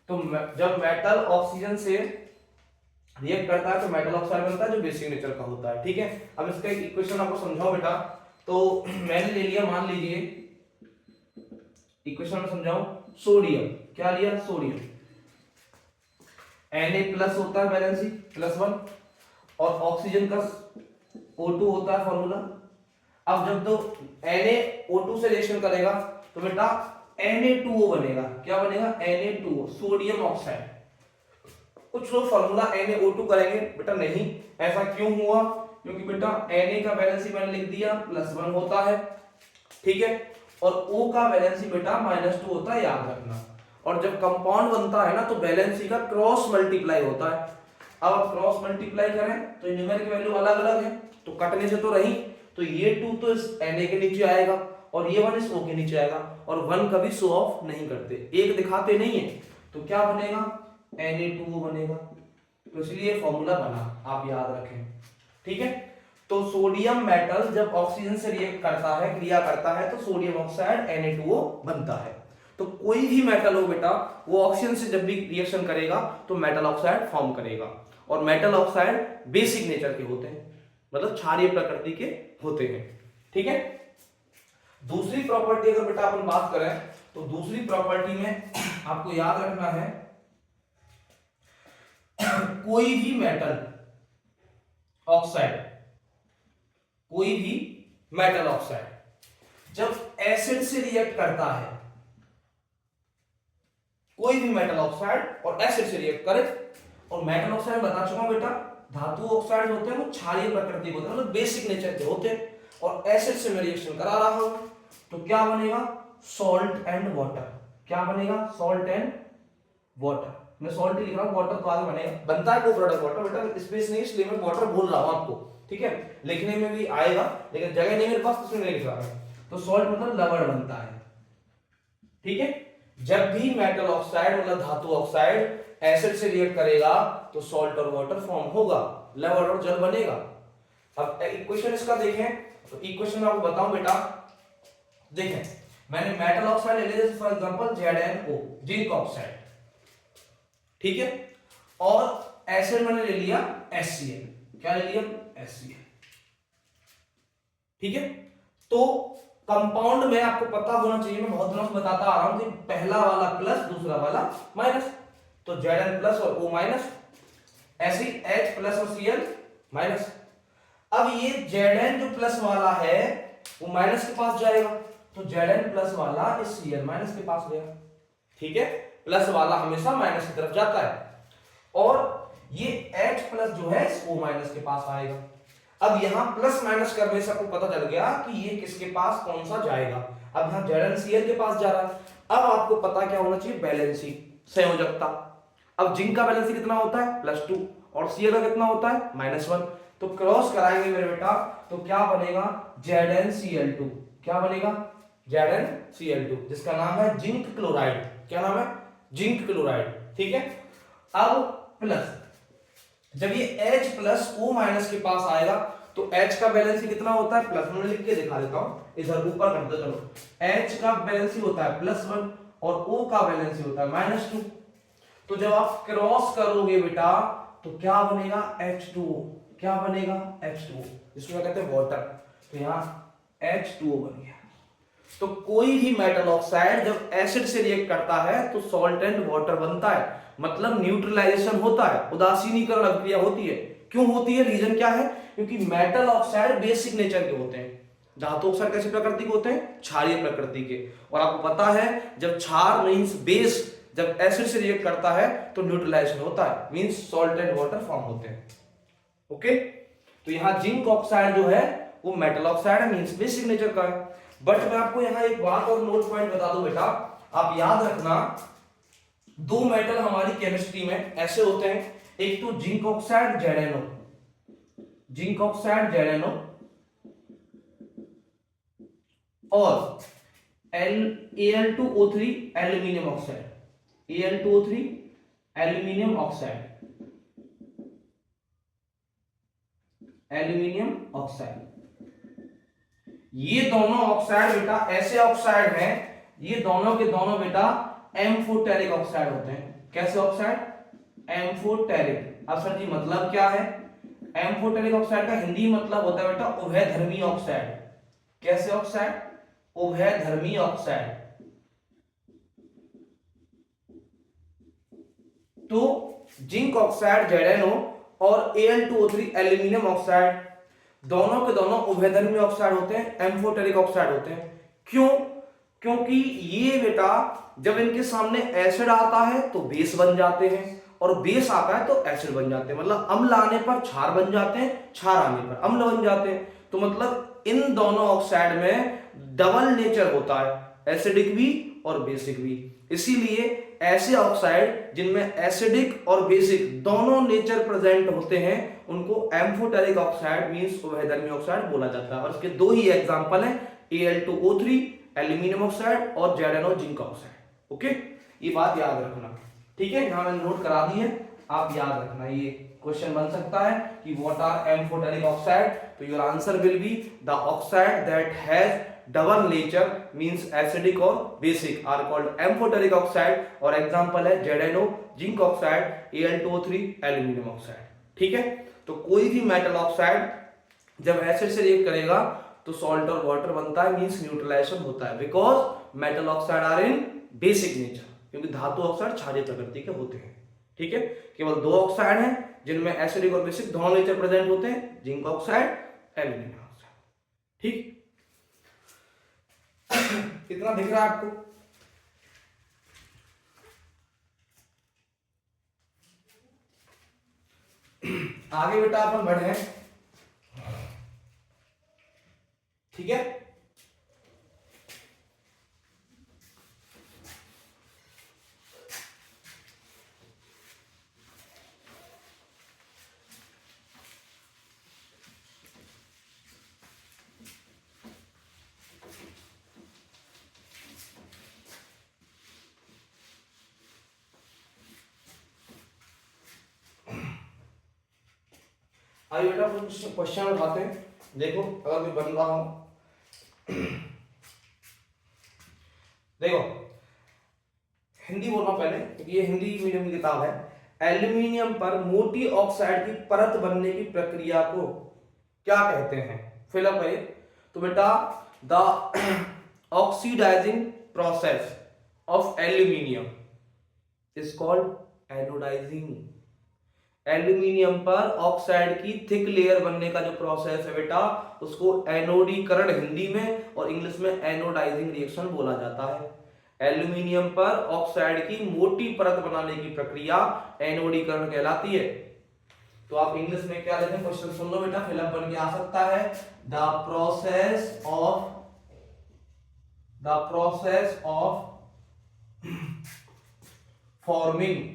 Speaker 1: तो जब मेटल ऑक्सीजन से रिएक्ट करता है तो मेटल ऑक्साइड बनता है जो बेसिक नेचर का होता है। ठीक है, अब इसका एक इक्वेशन आपको समझाओ बेटा। तो मैंने ले लिया, मान लीजिए इक्वेशन में समझाऊं, सोडियम, क्या लिया, सोडियम Na प्लस होता है वैलेंसी +1, और ऑक्सीजन का O2 होता है फॉर्मूला। अब जब तो Na O2 से रिएक्शन करेगा तो बेटा Na2O बनेगा। क्या बनेगा, Na2O, सोडियम ऑक्साइड। कुछ लोग फॉर्मूला NaO2 करेंगे, बेटा नहीं, ऐसा क्यों हुआ, क्योंकि बेटा Na का वैलेंसी मैंने लिख दिया +1 होता है। ठीक है, और O का वैलेंसी बेटा -2 होता है, याद रखना। और जब कंपाउंड बनता है ना तो वैलेंसी का क्रॉस मल्टीप्लाई होता है। अब आप क्रॉस मल्टीप्लाई करें तो न्यूमेरिक वैल्यू अलग अलग है, तो कटने से तो रही, तो ये 2 तो इस Na के नीचे आएगा और ये 1 इस O के नीचे आएगा, और 1 कभी शो ऑफ नहीं करते, एक दिखाते नहीं है, तो क्या बनेगा, Na2O बनेगा। तो इसलिए फॉर्मूला बना, आप याद रखें। ठीक है, तो सोडियम मेटल जब ऑक्सीजन से रिएक्ट करता है, क्रिया करता है, तो सोडियम ऑक्साइड Na2O बनता है। तो कोई भी मेटल हो बेटा, वो ऑक्सीजन से जब भी रिएक्शन करेगा तो मेटल ऑक्साइड फॉर्म करेगा। और मेटल ऑक्साइड बेसिक नेचर के होते हैं, मतलब क्षारीय प्रकृति के होते हैं। ठीक है, दूसरी प्रॉपर्टी अगर बेटा अपन बात करें तो दूसरी प्रॉपर्टी में आपको याद रखना है, कोई भी मेटल ऑक्साइड, कोई भी मेटल ऑक्साइड जब एसिड से रिएक्ट करता है, कोई भी मेटल ऑक्साइड और एसिड से रिएक्ट करे, और मेटल ऑक्साइड बता चुका बेटा, धातु ऑक्साइड होते हैं वो क्षारीय प्रकृति के होते हैं, मतलब बेसिक नेचर के होते हैं, और एसिड से मैं रिएक्शन करा रहा हूं तो क्या बनेगा, सॉल्ट एंड वाटर। क्या बनेगा, सॉल्ट एंड वाटर। मैं सॉल्ट ही लिख रहा हूँ, वाटर तो आगे बनेगा, बनता है को प्रोडक्ट वाटर, बेटा स्पेस नहीं इसलिए मैं वाटर बोल रहा हूँ आपको, ठीक है, लिखने में भी आएगा लेकिन जगह नहीं मेरे पास, तो नहीं लिख रहा मैं। तो सॉल्ट मतलब लवण बनता है, ठीक है। जब भी मेटल ऑक्साइड मतलब धातु ऑक्साइड एसिड से रिएक्ट करेगा तो सॉल्ट और वाटर फॉर्म होगा, लवण और जल बनेगा। अब इक्वेशन इसका देखें, तो इक्वेशन में आपको बताऊं बेटा, देखें मैंने मेटल ऑक्साइड ले लिया for example ZnO, zinc oxide, ठीक है, और एसिड मैंने ले लिया HCl, क्या ले लिया HCl, ठीक है। तो कंपाउंड में आपको पता होना चाहिए, मैं बहुत दिनों से बताता आ रहा हूं कि पहला वाला प्लस दूसरा वाला माइनस, तो Zn प्लस और O माइनस, ऐसे ही H प्लस और Cl माइनस। अब ये Zn जो प्लस वाला है वो माइनस के पास जाएगा, तो Zn प्लस वाला इस Cl माइनस के पास गया, ठीक है, प्लस वाला हमेशा माइनस की तरफ जाता है, और ये H प्लस जो है इस O माइनस के पास आएगा। अब यहां प्लस माइनस करने से आपको पता चल गया कि ये किसके पास कौन सा जाएगा, अब यहां ZnCl के पास जा रहा है। अब आपको पता क्या होना चाहिए, बैलेंसी, संयोजकता। अब जिंक का बैलेंसी कितना होता है +2 और Cl का कितना होता है -1, तो क्रॉस कराएंगे मेरे बेटा, तो क्या बनेगा ZnCl2, क्या बनेगा ZnCl2, जिसका नाम है जिंक क्लोराइड, क्या नाम है जिंक क्लोराइड, ठीक है। अब प्लस, जब ये H प्लस O माइनस के पास आएगा तो H का बैलेंसी कितना होता है प्लस, मैं लिख के दिखा देता हूं, इधर ऊपर कर दो, चलो H का बैलेंसी होता है +1 और O का बैलेंसी होता है -2, तो जब आप क्रॉस करोगे बेटा तो क्या बनेगा H2O, क्या बनेगा H2O, इसको कहते हैं वाटर, तो यहां H2O बन गया। तो कोई भी मेटल ऑक्साइड जब एसिड से रिएक्ट करता है तो सॉल्ट एंड वाटर बनता है, मतलब न्यूट्रलाइजेशन होता है, उदासीनीकरण अभिक्रिया होती है। क्यों होती है, रीजन क्या है, क्योंकि मेटल ऑक्साइड बेसिक नेचर के होते हैं, धातु ऑक्साइड कैसी प्रकृति के होते हैं, क्षारीय प्रकृति के, और आपको पता है जब क्षार मींस बेस जब एसिड से रिएक्ट करता है तो न्यूट्रलाइजेशन होता है, means salt and water form होते हैं, ओके। तो यहां जिंक ऑक्साइड जो है वो मेटल ऑक्साइड है, मींस बेसिक नेचर का है। बट मैं आपको यहां एक बात और नोट पॉइंट बता दूं बेटा, आप याद रखना, दो मेटल हमारी केमिस्ट्री में ऐसे होते हैं, एक तो zinc oxide ZnO, zinc oxide ZnO, और Al2O3 aluminium oxide, Al2O3 aluminium oxide, aluminium oxide. ये दोनों ऑक्साइड बेटा ऐसे ऑक्साइड हैं, ये दोनों के दोनों बेटा एम्फोटेरिक ऑक्साइड होते हैं। कैसे ऑक्साइड, एम्फोटेरिक। अब सर जी मतलब क्या है, एम्फोटेरिक ऑक्साइड का हिंदी मतलब होता है बेटा उभयधर्मी ऑक्साइड। कैसे ऑक्साइड, उभयधर्मी ऑक्साइड। तो जिंक ऑक्साइड ZnO और Al2O3 एल्यूमिनियम ऑक्साइड दोनों के दोनों उभयधर्मी ऑक्साइड होते हैं, एम्फोटेरिक ऑक्साइड होते हैं। क्यों, क्योंकि ये बेटा जब इनके सामने एसिड आता है तो बेस बन जाते हैं, और बेस आता है तो एसिड बन जाते हैं, मतलब अम्ल आने पर क्षार बन जाते हैं, क्षार आने पर अम्ल बन जाते हैं। तो मतलब इन दोनों ऑक्साइड में डबल नेचर होता है, एसिडिक भी और बेसिक भी। इसीलिए ऐसे ऑक्साइड जिनमें एसिडिक और बेसिक दोनों नेचर प्रेजेंट होते हैं उनको एम्फोटेरिक ऑक्साइड मींस उभयधर्मी ऑक्साइड बोला जाता है। और इसके दो ही एग्जांपल हैं, Al2O3 एल्यूमिनियम ऑक्साइड और ZnO जिंक ऑक्साइड। ओके, ये बात याद रखना, ठीक है, यहां मैंने नोट करा दी है, आप याद रखना। ये क्वेश्चन बन सकता है कि व्हाट आर एम्फोटेरिक ऑक्साइड, तो your answer will be the oxide that has double nature means acidic और basic are called amphoteric oxide, और एग्जांपल है ZnO zinc oxide, Al2O3 aluminium oxide, ठीक है। तो कोई भी मेटल ऑक्साइड जब एसिड से रिएक्ट करेगा तो सॉल्ट और वाटर बनता है, मींस न्यूट्रलाइजेशन होता है, because metal oxide are in basic nature, क्योंकि धातु ऑक्साइड क्षारीय प्रकृति के होते हैं, ठीक है। केवल दो ऑक्साइड हैं जिनमें एसिडिक और बेसिक दोनों नेचर प्रेजेंट होते हैं, जिंक ऑक्साइड, एल्यूमिनियम ऑक्साइड, ठीक। कितना दिख रहा है आपको, आगे बेटा अपन बढ़े, ठीक है। आइए बेटा कुछ क्वेश्चन उठाते हैं, देखो अगर कोई बन रहा हो। देखो हिंदी बोलना पहले क्योंकि ये हिंदी मीडियम की किताब है। एल्यूमिनियम पर मोटी ऑक्साइड की परत बनने की प्रक्रिया को क्या कहते हैं? फिलअप है। तो बेटा the oxidising process of aluminium is called anodising. Aluminium पर ऑक्साइड की थिक लेयर बनने का जो प्रोसेस है बेटा उसको एनोडीकरण हिंदी में और इंग्लिश में एनोडाइजिंग रिएक्शन बोला जाता है। एल्यूमिनियम पर ऑक्साइड की मोटी परत बनाने की प्रक्रिया एनोडीकरण कहलाती है। तो आप इंग्लिश में क्या लिखें, क्वेश्चन सुन लो बेटा, फिलअप बन के आ सकता है। The process of forming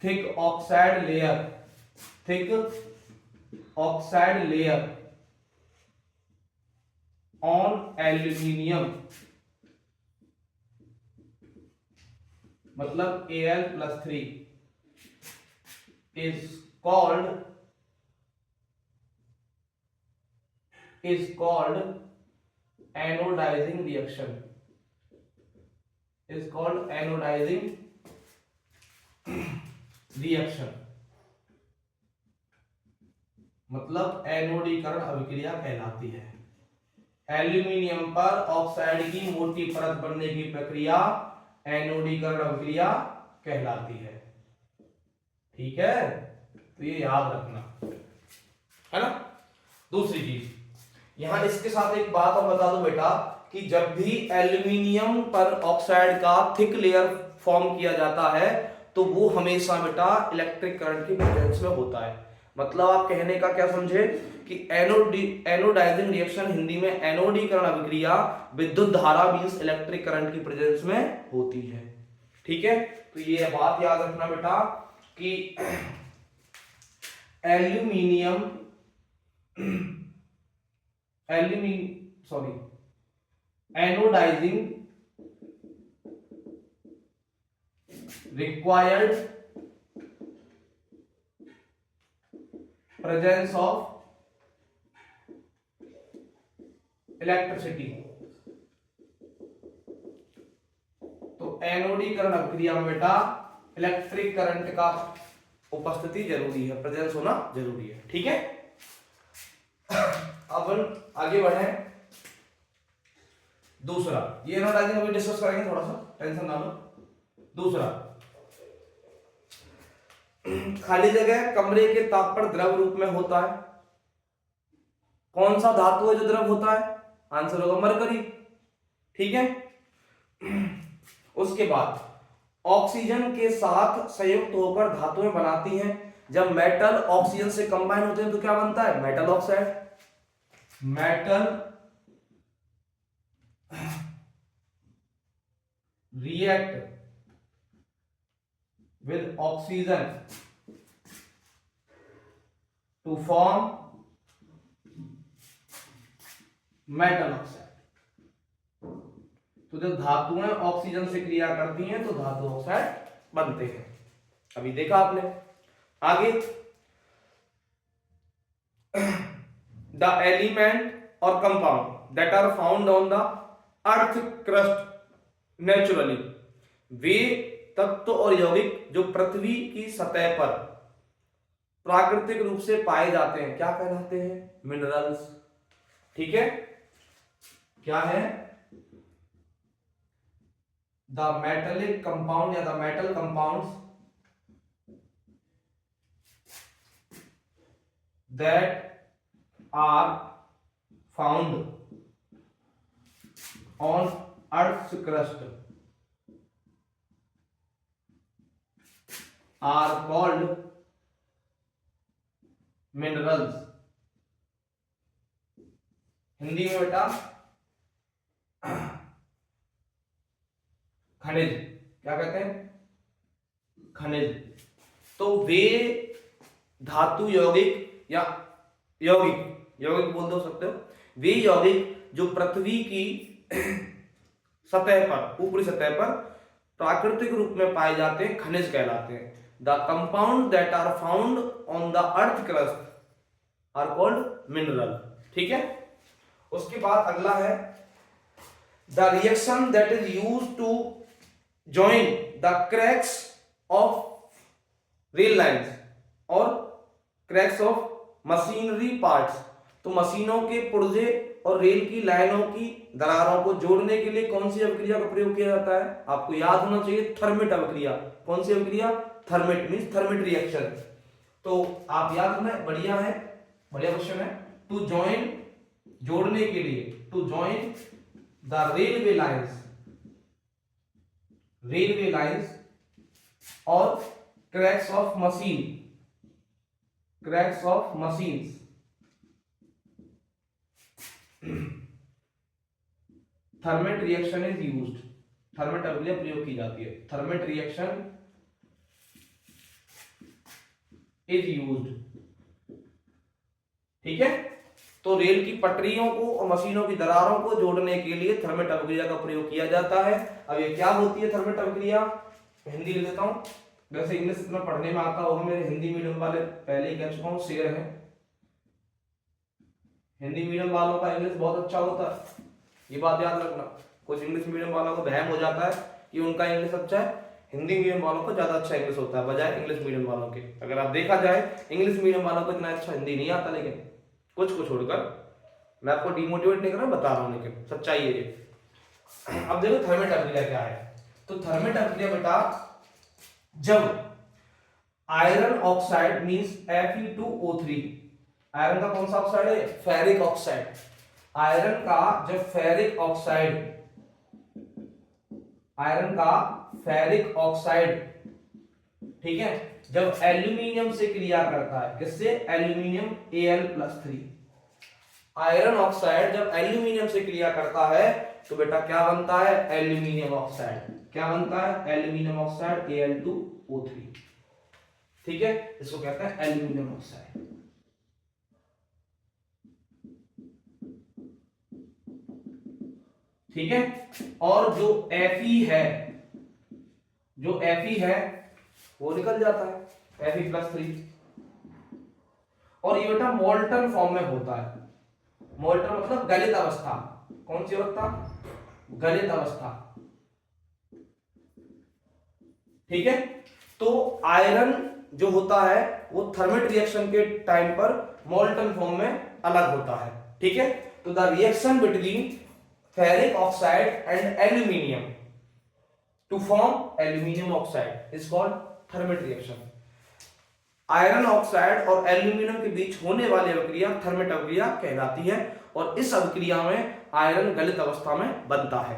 Speaker 1: thick oxide layer on aluminium मतलब Al+3 is called anodizing reaction, is called anodizing reaction, मतलब एनोडीकरण अभिक्रिया कहलाती है। एल्यूमिनियम पर ऑक्साइड की मोटी परत बनने की प्रक्रिया एनोडीकरण अभिक्रिया कहलाती है। ठीक है, तो ये याद रखना है ना। दूसरी चीज यहां इसके साथ एक बात और बता दो बेटा कि जब भी एल्यूमिनियम पर ऑक्साइड का थिक लेयर फॉर्म किया जाता है तो वो हमेशा बेटा इलेक्ट्रिक करंट की प्रेजेंस में होता है। मतलब आप कहने का क्या समझे कि एनोडाइजिंग रिएक्शन हिंदी में एनोडीकरण अभिक्रिया विद्युत धारा मींस इलेक्ट्रिक करंट की प्रेजेंस में होती है। ठीक है, तो ये बात याद रखना बेटा कि anodising required presence of electricity। तो एनोडीकरण अभिक्रिया में बेटा इलेक्ट्रिक करंट का उपस्थिति जरूरी है, प्रेजेंस होना जरूरी है। ठीक है, अब आगे बढ़े। दूसरा, ये एनोडाइजिंग अभी डिस्कस करेंगे, थोड़ा सा टेंशन ना लो। दूसरा, खाली जगह कमरे के ताप पर द्रव रूप में होता है। कौन सा धातु है जो द्रव होता है? आंसर होगा मरकरी। ठीक है, उसके बाद ऑक्सीजन के साथ संयुक्त होकर धातुएं बनाती हैं। जब मेटल ऑक्सीजन से कंबाइन होते हैं तो क्या बनता है? Metal oxide. Metal react with oxygen to form metal oxide. तो जब धातुएं ऑक्सीजन से क्रिया करती हैं तो धातु ऑक्साइड बनते हैं। अभी देखा आपने। आगे, द एलिमेंट और compound that are found on the earth crust naturally, वे तत्व और यौगिक जो पृथ्वी की सतह पर प्राकृतिक रूप से पाए जाते हैं क्या कहलाते हैं? मिनरल्स। ठीक है, क्या है? द मेटलिक कंपाउंड या the metal compounds that are found on earth crust are called minerals। Hindi में बेटा खनिज क्या कहते हैं? खनिज। तो वे धातु यौगिक या यौगिक बोल दो सकते हो, वे यौगिक जो पृथ्वी की सतह पर, ऊपरी सतह पर प्राकृतिक रूप में पाए जाते हैं खनिज कहलाते हैं। The compound that are found on the earth crust are called mineral. ठीक है, उसके बाद अगला है the reaction that is used to join the cracks of rail lines और क्रैक्स ऑफ मशीनरी पार्ट्स। तो मशीनों के पुर्जे और रेल की लाइनों की दरारों को जोड़ने के लिए कौन सी अभिक्रिया का प्रयोग किया जाता है? आपको याद होना चाहिए, थर्मिट अभिक्रिया। कौन सी अभिक्रिया? Thermite means thermite reaction. तो आप याद रखना, बढ़िया है, बढ़िया क्वेश्चन है। टू जॉइन, जोड़ने के लिए, to join the railway lines और cracks of machines thermite reaction is used. Thermite अभिक्रिया प्रयोग की जाती है। Thermite reaction is used. ठीक है, तो रेल की पटरियों को और मशीनों की दरारों को जोड़ने के लिए थर्मेट अभिक्रिया का प्रयोग किया जाता है। अब ये क्या होती है थर्मेट अभिक्रिया? हिंदी लिख देता हूं, वैसे इंग्लिश इतना पढ़ने में आता होगा, मेरे हिंदी मीडियम वाले पहले ही कह चुका हूं, शेर है। हिंदी मीडियम वालों का इंग्लिश बहुत अच्छा होता है, ये बात याद रखना। कुछ इंग्लिश मीडियम वालों को वहम हो जाता है कि उनका इंग्लिश अच्छा है, हिंदी मीडियम वालों को ज्यादा अच्छा इंग्लिश होता है बजाय इंग्लिश मीडियम वालों के। अगर आप देखा जाए इंग्लिश मीडियम वालों को इतना अच्छा हिंदी नहीं आता, लेकिन कुछ को छोड़कर। मैं आपको डिमोटिवेट नहीं कर रहा, बता रहा हूं, लेकिन सच्चाई है ये। अब देखो थर्मेट अभिक्रिया क्या है। तो थर्मेट अभिक्रिया बेटा, जब iron oxide means Fe2O3, iron का कौन सा ऑक्साइड है? Ferric oxide. आयरन का जब फेरिक ऑक्साइड, ठीक है, जब एल्यूमिनियम से क्रिया करता है, किससे? Aluminium Al+3। आयरन ऑक्साइड जब एल्यूमिनियम से क्रिया करता है तो बेटा क्या बनता है? Aluminium oxide. क्या बनता है? Aluminium oxide Al2O3। ठीक है, इसको कहते हैं एल्यूमिनियम ऑक्साइड। ठीक है, और जो Fe है वो निकल जाता है, Fe+3। और ये बेटा मोल्टन फॉर्म में होता है। मोल्टन मतलब गलित अवस्था। कौन सी अवस्था? गलित अवस्था। ठीक है, तो आयरन जो होता है वो थर्मेट रिएक्शन के टाइम पर मोल्टन फॉर्म में अलग होता है। ठीक है, तो the reaction between ferric oxide and aluminium to form aluminium oxide is called thermite reaction. Iron oxide और एल्यूमिनियम के बीच होने वाली अभिक्रिया थर्मेट अभिक्रिया कहलाती है, और इस अभिक्रिया में आयरन गलित अवस्था में बनता है।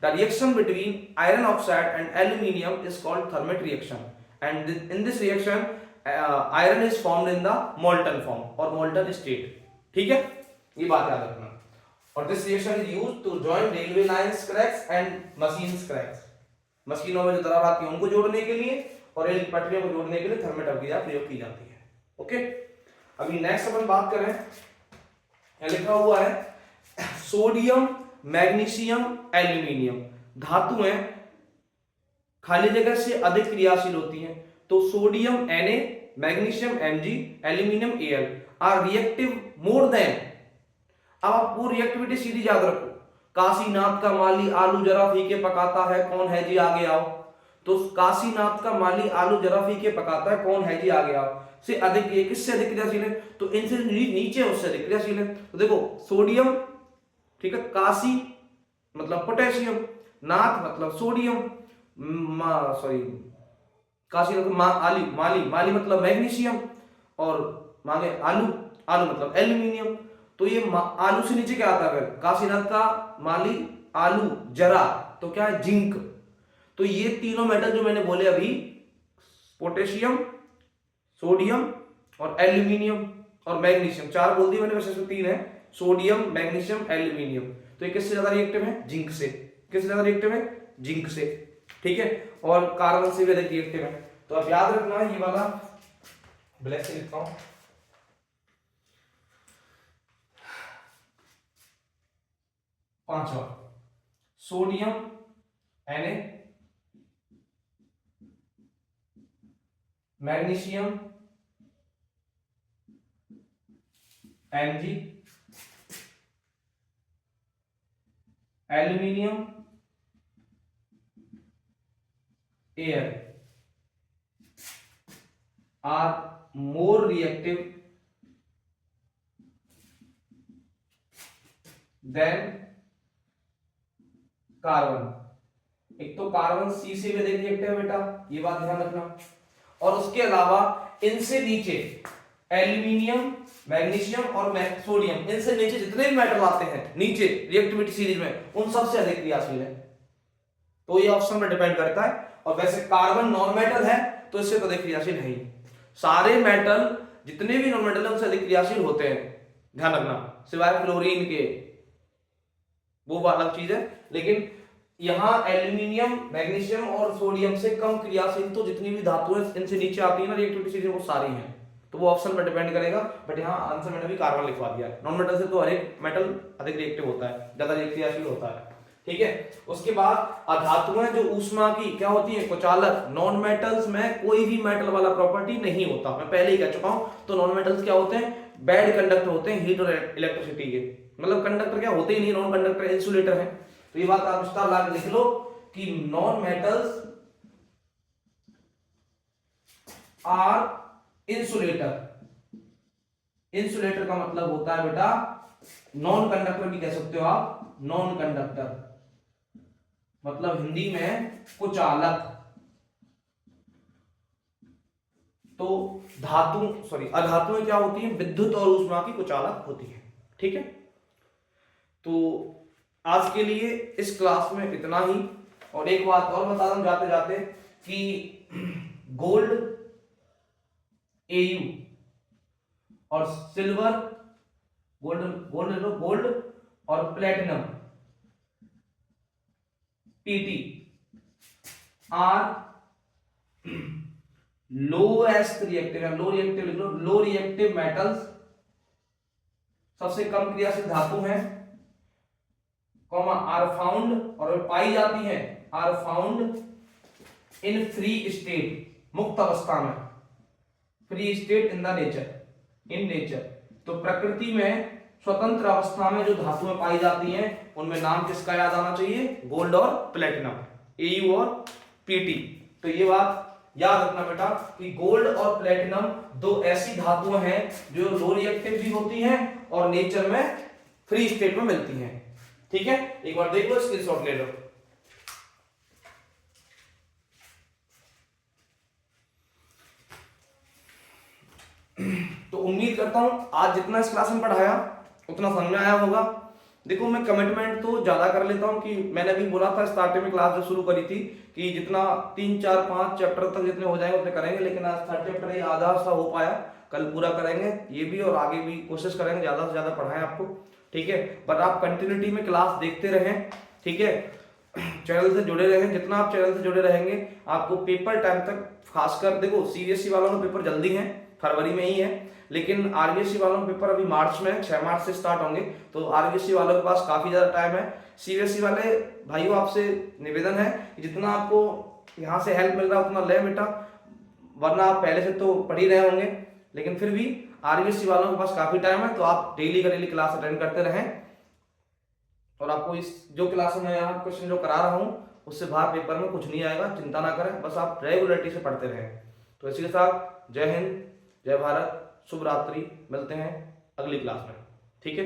Speaker 1: The reaction between iron oxide and aluminium is called thermite reaction, and in this reaction iron is formed in the molten form और मोल्टन स्टेट। ठीक है, ये बात याद रखना। और this reaction is used to join railway lines cracks and machines cracks. मशीनों में जो दरार आती है उनको जोड़ने के लिए और रेल पटरियों को जोड़ने के लिए थर्मेट अभिक्रिया प्रयोग की जाती है। ओके, अभी नेक्स्ट अपन बात करें, यहां लिखा हुआ है सोडियम, मैग्नीशियम, एल्यूमिनियम धातुएं खाली जगह से अधिक क्रियाशील होती हैं। तो sodium Na, magnesium Mg, aluminium Al are reactive more than. अब आपको रिएक्टिविटी सीधी याद रखो। काशीनाथ का माली आलू जरा फीके पकाता है, कौन है जी आगे आओ। तो काशीनाथ का माली आलू जरा फीके पकाता है, कौन है जी आगे आओ से अधिक, ये किससे अधिक क्रियाशील है? तो इनसे नीचे उससे अधिक क्रियाशील है। तो देखो सोडियम, ठीक है, काशी मतलब पोटेशियम, नाथ मतलब सोडियम, सॉरी काशी मतलब माली मतलब मैग्नीशियम, और मांगे आलू मतलब एल्यूमिनियम। तो ये आलू से नीचे क्या आता है? काशीनाथ का माली आलू जरा, तो क्या है? जिंक। तो ये तीनों मेटल जो मैंने बोले अभी, पोटेशियम, सोडियम और एल्यूमिनियम और मैग्नीशियम, चार बोल दिए मैंने, वैसे इसमें तीन है, सोडियम, मैग्नीशियम, एल्यूमिनियम। तो ये किससे ज्यादा रिएक्टिव है? जिंक से। किससे ज्यादा रिएक्टिव है? जिंक से। ठीक है, और कार्बन से भी अधिक रिएक्टिव है। तो आप याद रखना, ये वाला ब्लैक से लिखता हूं, पांचवा sodium Na, magnesium Mg, aluminium Al are more reactive than carbon. एक तो कार्बन सी से भी अधिक रिएक्टिव है बेटा, ये बात ध्यान रखना। और उसके अलावा इनसे नीचे एल्यूमिनियम, मैग्नीशियम और सोडियम, इनसे नीचे जितने भी मेटल आते हैं नीचे रिएक्टिविटी सीरीज में, उन सबसे अधिक क्रियाशील है। तो ये ऑप्शन पर डिपेंड करता है। और वैसे कार्बन नॉन मेटल है तो इससे तो अधिक क्रियाशील है ही। सारे मेटल जितने भी नॉन मेटल है उनसे अधिक क्रियाशील होते हैं, ध्यान रखना, सिवाय फ्लोरीन के, वो अलग चीज है। लेकिन यहाँ एल्यूमिनियम, मैग्नीशियम और सोडियम से कम क्रियाशील तो जितनी भी धातुएं इनसे नीचे आती है ना रिएक्टिविटी सीरीज, वो सारी हैं। तो वो ऑप्शन पर डिपेंड करेगा। बट यहाँ आंसर मैंने भी कार्बन लिखवा दिया है। नॉन मेटल से तो हर एक मेटल अधिक रिएक्टिव होता है, ज्यादा क्रियाशील होता है, ठीक है। उसके बाद अधातुएं जो ऊष्मा की क्या होती है, कुचालक। नॉन मेटल्स में कोई भी मेटल वाला प्रॉपर्टी नहीं होता, मैं पहले ही कह चुका हूं। तो नॉन मेटल्स क्या होते हैं, बैड कंडक्टर होते हैं हीट और इलेक्ट्रिसिटी के, मतलब कंडक्टर क्या होते ही नहीं, नॉन कंडक्टर इंसुलेटर है। तो ये बात आप विस्तार ला के लिख लो कि non metals are insulator. Insulator का मतलब होता है बेटा, नॉन कंडक्टर भी कह सकते हो आप, नॉन कंडक्टर मतलब हिंदी में कुचालक। तो अधातुएं क्या होती हैं, विद्युत और ऊष्मा की कुचालक होती है, ठीक है। तो आज के लिए इस क्लास में इतना ही। और एक बात और बता दूं जाते जाते कि गोल्ड Au और सिल्वर, गोल्ड और platinum Pt are lowest reactive, low reactive लिख लो, लो रिएक्टिव मेटल्स, सबसे कम क्रियाशील धातु है, कॉमा आर फाउंड, और पाई जाती है, are found in free state, मुक्त अवस्था में, free state in the nature, in nature. तो प्रकृति में स्वतंत्र अवस्था में जो धातुएं पाई जाती हैं उनमें नाम किसका याद आना चाहिए, गोल्ड और प्लेटिनम, Au और Pt। तो ये बात याद रखना बेटा कि गोल्ड और प्लेटिनम दो ऐसी धातुएं हैं जो लो रिएक्टिव भी होती हैं और नेचर में फ्री स्टेट में मिलती हैं, ठीक है। एक बार देख लो, स्क्रीनशॉट ले लो। तो उम्मीद करता हूं आज जितना इस क्लास में पढ़ाया उतना समझ में आया होगा। देखो मैं कमिटमेंट तो ज्यादा कर लेता हूं कि मैंने अभी बोला था स्टार्टिंग में क्लास जो शुरू करी थी कि जितना 3, 4, 5 चैप्टर तक जितने हो जाएंगे उतने करेंगे। लेकिन आज 3rd चैप्टर ही आधा सा हो पाया, कल पूरा करेंगे ये भी, और आगे भी कोशिश करेंगे ज्यादा से ज्यादा पढ़ाएं आपको, ठीक है। पर आप कंटिन्यूटी में क्लास देखते रहें, ठीक है, चैनल से जुड़े रहें। जितना आप चैनल से जुड़े रहेंगे आपको पेपर टाइम तक, खासकर देखो सीबीएसई वालों में पेपर जल्दी है, फरवरी में ही है, लेकिन आरबीएसई वालों के पेपर अभी मार्च में 6 मार्च से स्टार्ट होंगे। तो आरबीएसई वालों के पास काफी ज्यादा टाइम है। सीबीएसई वाले भाइयों आपसे निवेदन है कि जितना आपको यहाँ से हेल्प मिल रहा है उतना ले बेटा, वरना आप पहले से तो पढ़ ही रहे होंगे, लेकिन फिर भी आरबीएसई वालों के पास काफी टाइम है। तो आप डेली का डेली क्लास अटेंड करते रहें और आपको इस जो क्लास में यहाँ क्वेश्चन जो करा रहा हूँ उससे बाहर पेपर में कुछ नहीं आएगा, चिंता ना करें, बस आप रेगुलरिटी से पढ़ते रहें। तो इसी के साथ जय हिंद, जय भारत, शुभ रात्रि, मिलते हैं अगली क्लास में, ठीक है।